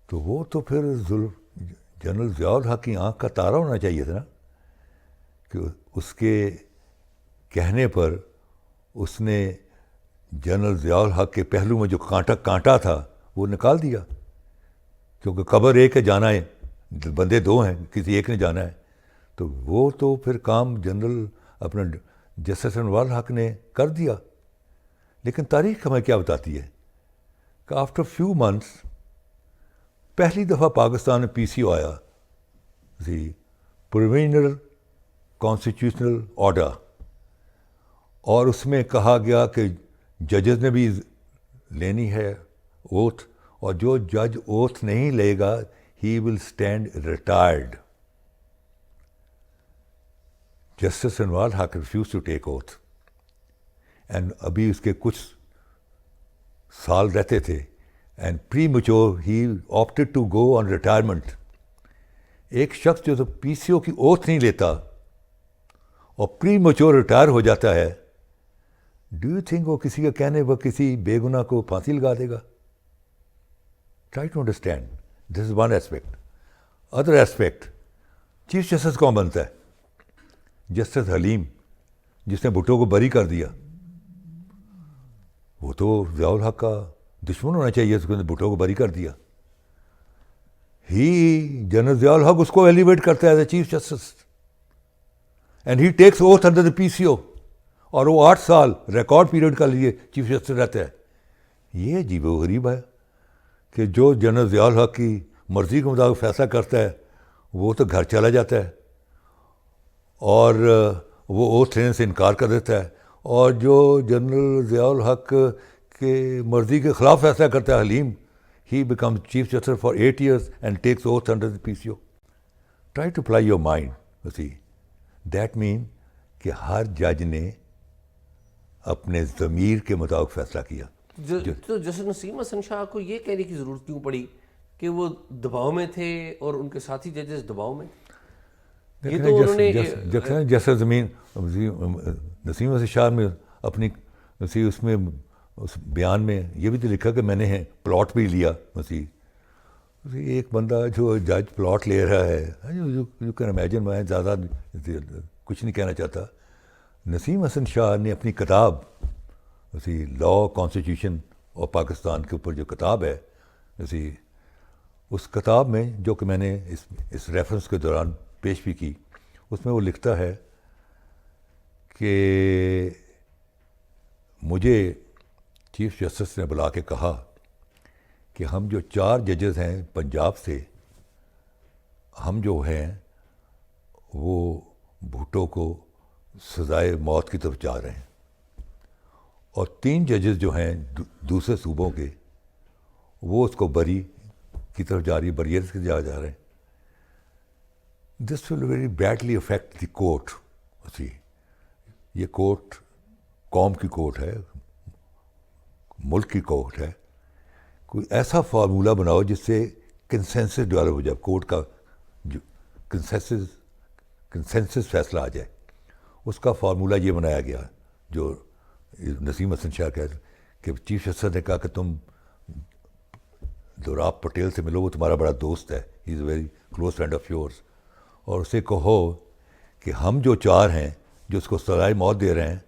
تو وہ تو پھر جنرل ضیاء الحق کی آنکھ کا تارا ہونا چاہیے تھا نا، کہ اس کے کہنے پر اس نے جنرل ضیاء الحق کے پہلو میں جو کانٹا تھا وہ نکال دیا، کیونکہ قبر ایک ہے، جانا ہے، بندے دو ہیں، کسی ایک نے جانا ہے. تو وہ تو پھر کام جنرل اپنا جسٹس انوار الحق نے کر دیا. لیکن تاریخ ہمیں کیا بتاتی ہے کہ آفٹر فیو منتھس پہلی دفعہ پاکستان میں پی سی او آیا، پروویژنل کانسٹیٹیوشنل آرڈر، اور اس میں کہا گیا کہ ججز نے بھی لینی ہے اوتھ، اور جو جج اوتھ نہیں لے گا he will stand retired. Justice Anwar ul-Haq refuse to take oath, and ابھی اس کے کچھ سال رہتے تھے، and premature he opted to go on retirement. ایک شخص جو پی سی او کی اوتھ نہیں لیتا اور پری میچور ریٹائر ہو جاتا ہے، ڈو یو تھنک وہ کسی کا کہنے پر کسی بے گناہ کو پھانسی لگا دے گا؟ Try to understand, this is one aspect. Other aspect, chief justice کون بنتا ہے؟ جسٹس حلیم، جس نے بھٹو کو بری کر دیا. وہ تو ضیاء الحق کا دشمن ہونا چاہیے، اس نے بھٹو کو بری کر دیا. جنرل ضیاء الحق اس کو ایلیویٹ کرتا ہے as a chief justice, and he takes oath under the P C O, اور وہ 8 سال ریکارڈ پیریڈ کا لیے چیف جسٹس رہتا ہے. یہ عجیب و غریب ہے کہ جو جنرل ضیاء الحق کی مرضی کے مطابق فیصلہ کرتا ہے وہ تو گھر چلا جاتا ہے، اور وہ اوتھ لینے سے انکار کر دیتا ہے. اور جو جنرل ضیاء الحق کے مرضی کے خلاف فیصلہ کرتا ہے، حلیم، he becomes chief justice for 8 years and takes oath under the PCO. Try to apply your mind, you see. That means کہ ہر جج نے اپنے ضمیر کے مطابق فیصلہ کیا. تو جسٹس نسیم حسن شاہ کو یہ کہنے کی ضرورت کیوں پڑی کہ وہ دباؤ میں تھے اور ان کے ساتھی ججز دباؤ میں؟ یہ تو انہوں نے جسٹس نسیم حسن شاہ میں اپنی اس میں اس بیان میں یہ بھی تو لکھا کہ میں نے پلاٹ بھی لیا. ایک بندہ جو جج پلاٹ لے رہا ہے، یو کین امیجن. میں زیادہ کچھ نہیں کہنا چاہتا. نسیم حسن شاہ نے اپنی کتاب لا کانسٹیٹیوشن اور پاکستان کے اوپر جو کتاب ہے، اس کتاب میں جو کہ میں نے اس ریفرنس کے دوران پیش بھی کی، اس میں وہ لکھتا ہے کہ مجھے چیف جسٹس نے بلا کے کہا کہ ہم جو 4 ججز ہیں پنجاب سے، ہم جو ہیں وہ بھٹو کو سزائے موت کی طرف جا رہے ہیں، اور 3 ججز جو ہیں دوسرے صوبوں کے وہ اس کو بری کی طرف جا رہی ہے، بریئرز کی جا رہے ہیں. This will very badly affect the court. یہ کورٹ قوم کی کورٹ ہے، ملک کی کورٹ ہے. کوئی ایسا فارمولہ بناؤ جس سے کنسنسس ڈیولپ ہو جائے، کورٹ کا جو کنسنسس فیصلہ آ جائے. اس کا فارمولہ یہ بنایا گیا جو نسیم حسن شاہ کہ چیف جسٹس نے کہا کہ تم دوراب پٹیل سے ملو، وہ تمہارا بڑا دوست ہے، he is a very close friend of yours, اور اسے کہو کہ ہم جو 4 ہیں جو اس کو سزائے موت دے رہے ہیں،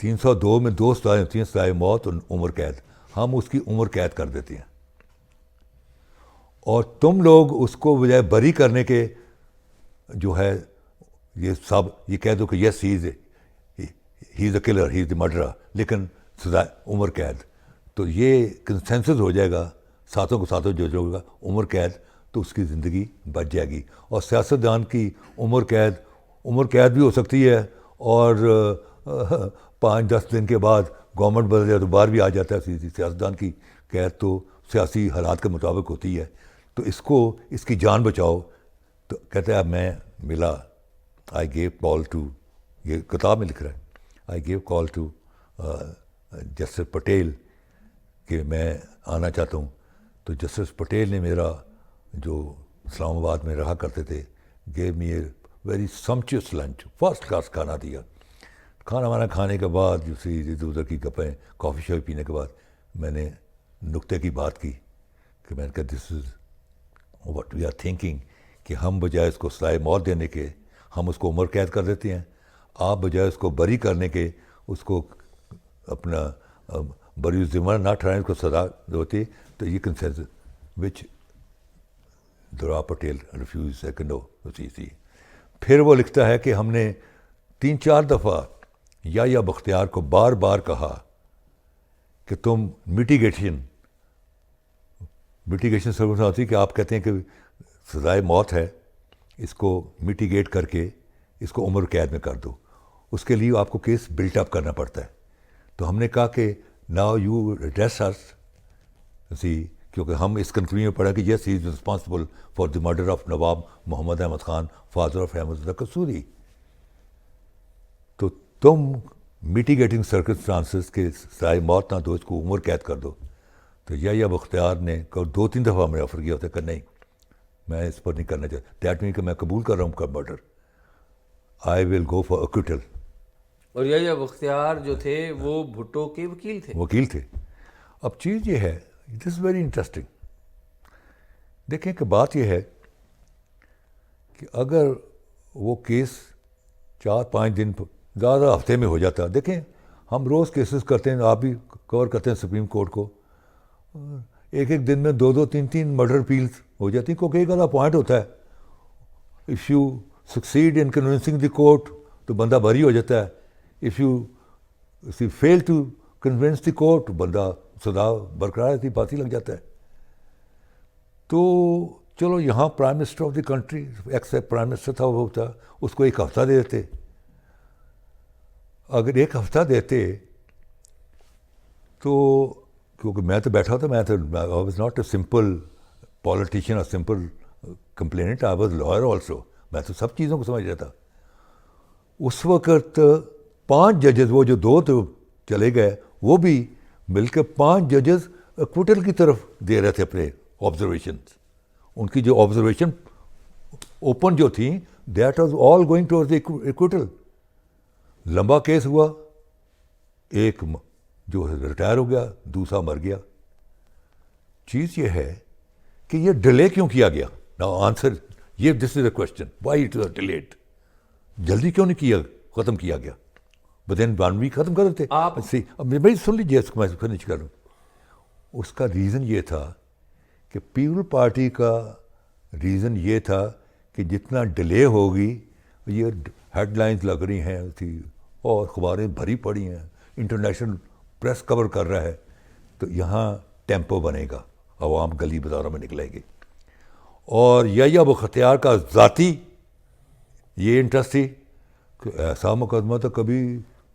302 میں 2 سزائیں ہوتی ہیں، سزائے موت اور عمر قید، ہم اس کی عمر قید کر دیتے ہیں، اور تم لوگ اس کو بجائے بری کرنے کے جو ہے یہ کہہ دو کہ yes he is a colour, he is a murderer, لیکن سزا عمر قید. تو یہ کنسنسس ہو جائے گا، ساتھوں کو ساتھوں جو ہوگا عمر قید، تو اس کی زندگی بچ جائے گی. اور سیاستدان کی عمر قید بھی ہو سکتی ہے، اور 5-10 دن کے بعد گورنمنٹ بدل جائے تو باہر بھی آ جاتا ہے. سیاستدان کی قید تو سیاسی حالات کے مطابق ہوتی ہے. تو اس کی جان بچاؤ. تو کہتے ہیں اب میں ملا، آئی گیو کال ٹو، یہ کتاب میں لکھ رہا ہے، I gave call to justice Patel کہ میں آنا چاہتا ہوں. تو جسٹس پٹیل نے میرا جو اسلام آباد میں رہا کرتے تھے، gave me a very sumptuous lunch, first class کھانا دیا. کھانا وانا کھانے کے بعد ادھر ادھر کی گپیں، کافی شافی پینے کے بعد میں نے نقطے کی بات کی کہ میں نے کہا this is what we are thinking, کہ ہم بجائے اس کو سزائے موت دینے کے ہم اس کو عمر قید کر دیتے ہیں، آپ بجائے اس کو بری کرنے کے اس کو اپنا بری ذمہ نہ ٹھہرائیں کو سزا ہوتی تو یہ کنسنسس وچ درا پٹیل ریفیوز سیکنڈ تھی. پھر وہ لکھتا ہے کہ ہم نے 3-4 دفعہ یا بختیار کو بار بار کہا کہ تم میٹیگیشن سروس ہوتی کہ آپ کہتے ہیں کہ سزائے موت ہے, اس کو میٹیگیٹ کر کے اس کو عمر قید میں کر دو, اس کے لیے آپ کو کیس بلٹ اپ کرنا پڑتا ہے. تو ہم نے کہا کہ ناؤ یو ایڈریس اس کیونکہ ہم اس کنکلوژن میں پڑھا کہ yes he is responsible for the murder of Nawab Muhammad Ahmad Khan father of Ahmad Raza Kasuri. تو تم میٹیگیٹنگ سرکمسٹانسز کے سائے موت نہ دو, اس کو عمر قید کر دو. تو یا بختیار نے 2-3 دفعہ ہمیں آفر کیا ہوتا ہے کہ نہیں میں اس پر نہیں کرنا چاہتا, دیٹ مین کہ میں قبول کر رہا ہوں کا murder, I will go for اکوٹل. اور یا بختیار جو تھے وہ بھٹو کے وکیل تھے. اب چیز یہ ہے, اٹ از ویری انٹرسٹنگ. دیکھیں کہ بات یہ ہے کہ اگر وہ کیس 4-5 دن زیادہ ہفتے میں ہو جاتا, دیکھیں ہم روز کیسز کرتے ہیں, آپ بھی کور کرتے ہیں سپریم کورٹ کو, ایک دن میں 2-3 مرڈر اپیلز ہو جاتی ہیں, کیونکہ ایک آدھا پوائنٹ ہوتا ہے. If you succeed in convincing the court تو بندہ بری ہو جاتا ہے, if you fail to convince the court بندہ سزا برقرار رہتی, پھانسی لگ جاتا ہے. تو چلو یہاں prime minister of the country ex prime minister تھا, وہ ہوتا اس کو 1 ہفتہ دے دیتے. اگر 1 ہفتہ دیتے تو کیونکہ میں تو بیٹھا تھا, میں تو I was not a simple politician اور simple complaint, I was lawyer also, میں تو سب چیزوں کو سمجھ رہا تھا. اس وقت 5 ججز, وہ جو 2 تو چلے گئے, وہ بھی مل کے 5 ججز ایکوٹل کی طرف دے رہے تھے اپنے آبزرویشنس. ان کی جو آبزرویشن اوپن جو تھیں that was all going toward acquittal. لمبا کیس ہوا, ایک جو ریٹائر ہو گیا, دوسرا مر گیا. چیز یہ ہے کہ یہ ڈیلے کیوں کیا گیا؟ ناؤ آنسر یہ, this is a question, why it was delayed. جلدی کیوں نہیں ختم کیا گیا؟ بدین 1 ویک ختم کر دیتے. آپ بھائی سن لیجیے, اس کو میں فنش کروں. اس کا ریزن یہ تھا کہ پیپل پارٹی کا ریزن یہ تھا کہ جتنا ڈیلے ہوگی, یہ ہیڈ لائنز لگ رہی ہیں تھی اور اخباریں بھری پڑی ہیں, انٹرنیشنل پریس کور کر رہا ہے, تو یہاں ٹیمپو بنے گا, عوام گلی بازاروں میں نکلے گی. اور یا بختیار کا ذاتی یہ انٹرسٹ تھی کہ ایسا مقدمہ تو کبھی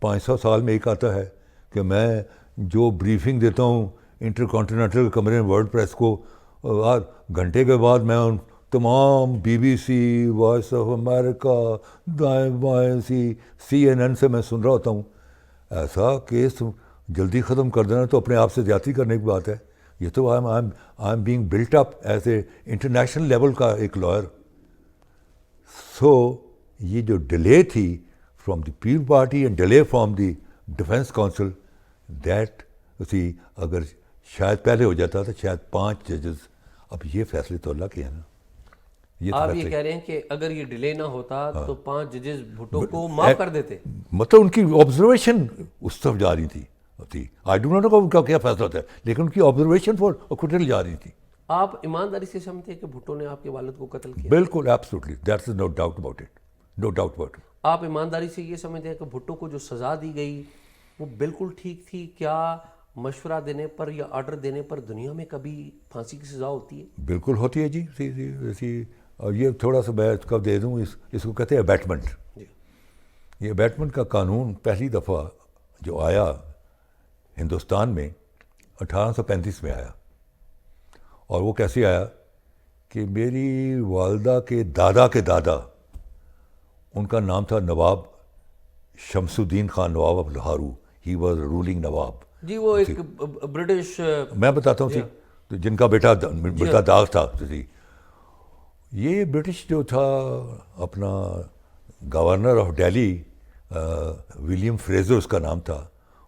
500 سال میں ایک آتا ہے کہ میں جو بریفنگ دیتا ہوں انٹر کانٹیننٹل کمرے میں ورلڈ پریس کو, گھنٹے کے بعد میں ان تمام BBC, وائس آف امریکہ, دائیں بائیں CNN سے میں سن رہا ہوتا ہوں. ایسا کیس جلدی ختم کر دینا تو اپنے آپ سے زیادتی کرنے کی بات ہے. یہ تو I am being built up as a international level کا ایک لائر. سو یہ جو ڈیلے تھی from the people party and delay from the defence council, that اگر شاید پہلے ہو جاتا تو شاید 5 ججز. اب یہ فیصلے تو اللہ کے ہیں نا. آپ یہ کہہ رہے ہیں کہ اگر یہ ڈیلے نہ ہوتا تو 5 ججز بھٹو کو معاف کر دیتے؟ مطلب ان کی آبزرویشن اس طرف جا رہی تھی. آئی ڈو ناٹ نو ان کا کیا فیصلہ ہوتا ہے, لیکن ان کی آبزرویشن فار ایکوٹل جا رہی تھی. آپ ایمانداری سے سمجھتے ہیں کہ بھٹو نے آپ کے والد کو قتل کیا؟ بالکل, absolutely, that's no doubt about it, no doubt about it. آپ ایمانداری سے یہ سمجھتے ہیں کہ بھٹو کو جو سزا دی گئی وہ بالکل ٹھیک تھی؟ کیا مشورہ دینے پر یا آرڈر دینے پر دنیا میں کبھی پھانسی کی سزا ہوتی ہے؟ بالکل ہوتی ہے جی. اور یہ تھوڑا سا میں کب دے دوں, اس کو کہتے ہیں ابیٹمنٹ. یہ ابیٹمنٹ کا قانون پہلی دفعہ جو آیا ہندوستان میں 1835 میں آیا. اور وہ کیسے آیا کہ میری والدہ کے دادا ان کا نام تھا نواب Shamsuddin Khan Nawab of لاہورو. He was rolling نواب. جی وہ ایک برٹش, میں بتاتا ہوں جن کا بیٹا داغ تھا. یہ برٹش جو تھا اپنا governor of Delhi William Fraser اس کا نام تھا.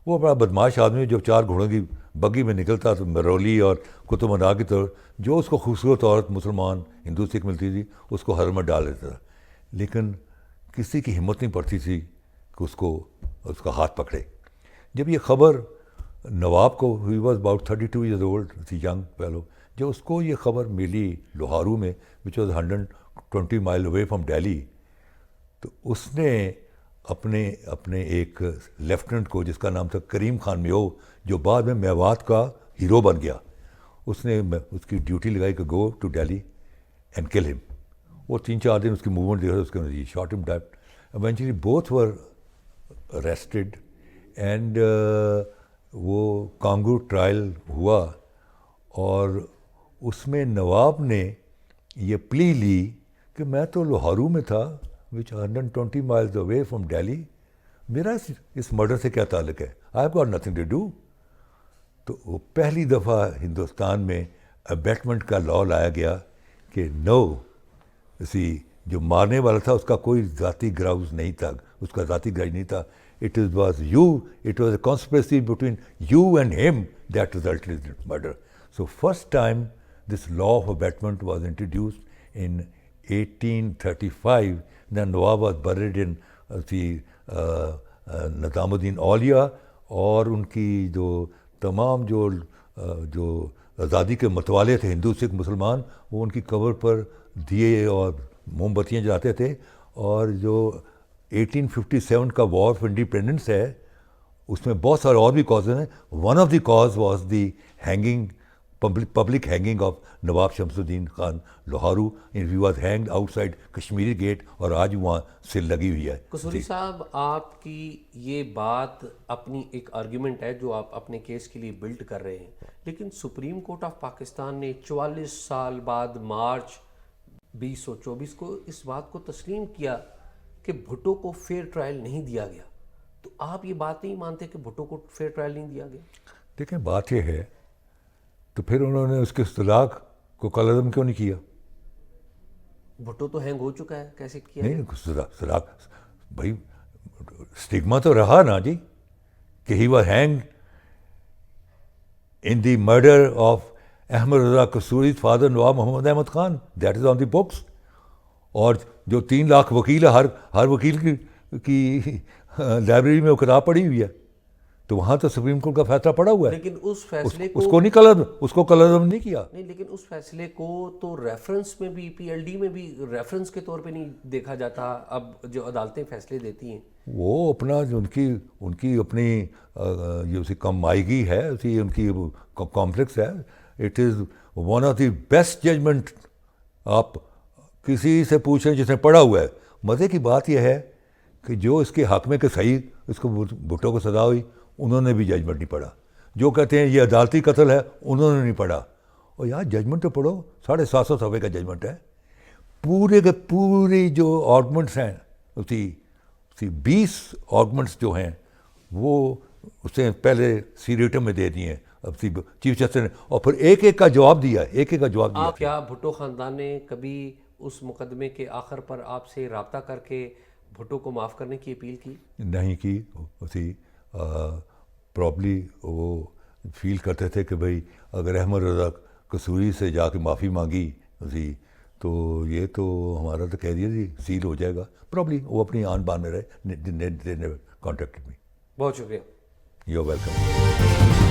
وہ بڑا بدماش آدمی جو 4 گھوڑوں کی بگی میں نکلتا تو مرولی اور قطب مینار کی طرف جو اس کو خوبصورت عورت مسلمان ہندو سکھ ملتی تھی اس کو حرم میں ڈال دیتا تھا. لیکن کسی کی ہمت نہیں پڑتی تھی کہ اس کا ہاتھ پکڑے. جب یہ خبر نواب کو, he was about 32 years old, see young fellow, جب اس کو یہ خبر ملی لوہارو میں وچ واز 120 مائل اوے فرام دہلی, تو اس نے اپنے ایک لیفٹننٹ کو جس کا نام تھا کریم خان میو, جو بعد میں میوات کا ہیرو بن گیا, اس نے اس کی ڈیوٹی لگائی کہ گو ٹو دہلی اینڈ کل ہم. وہ 3-4 دن اس کی موومنٹ دیکھا, اس کے shot him dead. Eventually both were arrested and وہ کانگو ٹرائل ہوا, اور اس میں نواب نے یہ پلی لی کہ میں تو لوہارو میں تھا which 120 miles away from Delhi, میرا اس مرڈر سے کیا تعلق ہے, I have got nothing to do. تو وہ پہلی دفعہ ہندوستان میں ابیٹمنٹ کا لا لایا گیا کہ نو, اسی جو مارنے والا تھا اس کا کوئی ذاتی گراؤز نہیں تھا, اس کا ذاتی گرج نہیں تھا. It was a conspiracy between you and him that resulted in this murder. So first time this law of abetment was introduced in 1835. Then Nawab was buried in Nizamuddin Aulia, اور ان کی جو تمام جو آزادی کے متوالے تھے ہندو سکھ مسلمان, وہ ان کی قبر پر دیے اور موم بتیاں جلاتے تھے. اور جو 1857 کا وار آف انڈیپینڈنس ہے, اس میں بہت سارے اور بھی کازز ہیں. One of the cause was the hanging, public hanging of Nawab Shamsuddin Khan Loharu. He was hanged outside Kashmiri gate, اور آج وہاں سل لگی ہوئی ہے. قصوری صاحب, آپ کی یہ بات اپنی ایک آرگیومنٹ ہے جو آپ اپنے کیس کے لیے بلڈ کر رہے ہیں, لیکن سپریم کورٹ آف پاکستان نے 44 سال بعد مارچ 2024 کو اس بات کو تسلیم کیا کہ بھٹو کو فیئر ٹرائل نہیں دیا گیا. تو آپ یہ بات نہیں مانتے کہ بھٹو کو فیئر ٹرائل نہیں دیا گیا؟ دیکھیں بات یہ ہے, تو پھر انہوں نے اس کے سراغ کو کالعدم کیوں نہیں کیا؟ بھٹو تو ہینگ ہو چکا ہے, کیسے کیا؟ نہیں, سراغ بھائی اسٹگما تو رہا نا جی, کہ he was hang in the murder of Ahmad Raza Kasuri father Nawab Muhammad Ahmad Khan, that is on the books. اور جو 3 لاکھ وکیل ہے, ہر وکیل کی لائبریری میں وہ کتاب پڑھی ہوئی ہے, تو وہاں تو سپریم کورٹ کا فیصلہ پڑا ہوا ہے. لیکن اس فیصلے اس کو نہیں اس کو کالعدم نہیں کیا. نہیں, لیکن اس فیصلے کو تو ریفرنس میں بھی, پی ایل ڈی میں بھی ریفرنس کے طور پہ نہیں دیکھا جاتا. اب جو عدالتیں فیصلے دیتی ہیں وہ اپنا جو ان کی اپنی یہ اسی کم مائیگی ہے, اسی ان کی کمپلیکس ہے. It is one of the best judgment. آپ کسی سے پوچھیں جس نے پڑھا ہوا ہے. مزے کی بات یہ ہے کہ جو اس کے حق میں کہ صحیح اس کو بھٹو کو سزا ہوئی, انہوں نے بھی ججمنٹ نہیں پڑھا. جو کہتے ہیں یہ عدالتی قتل ہے, انہوں نے نہیں پڑھا. اور یار ججمنٹ تو پڑھو, 750 صفحے کا ججمنٹ ہے. پورے کے پوری جو آرگومنٹس ہیں, اسی 20 آرگومنٹس جو ہیں وہ اسے پہلے سیریٹم میں دے دیے ہیں چیف جسٹس نے, اور پھر ایک ایک کا جواب دیا. آپ کیا بھٹو خاندان نے کبھی اس مقدمے کے آخر پر آپ سے رابطہ کر کے بھٹو کو معاف کرنے کی اپیل کی؟ نہیں کی. اسی پرابلی وہ فیل کرتے تھے کہ بھئی اگر احمد رضا قصوری سے جا کے معافی مانگی اسی, تو یہ تو ہمارا تو کہہ دیا جی سیل ہو جائے گا. پرابلی وہ اپنی آن بان میں رہے. Contacted me. بہت شکریہ. You are welcome.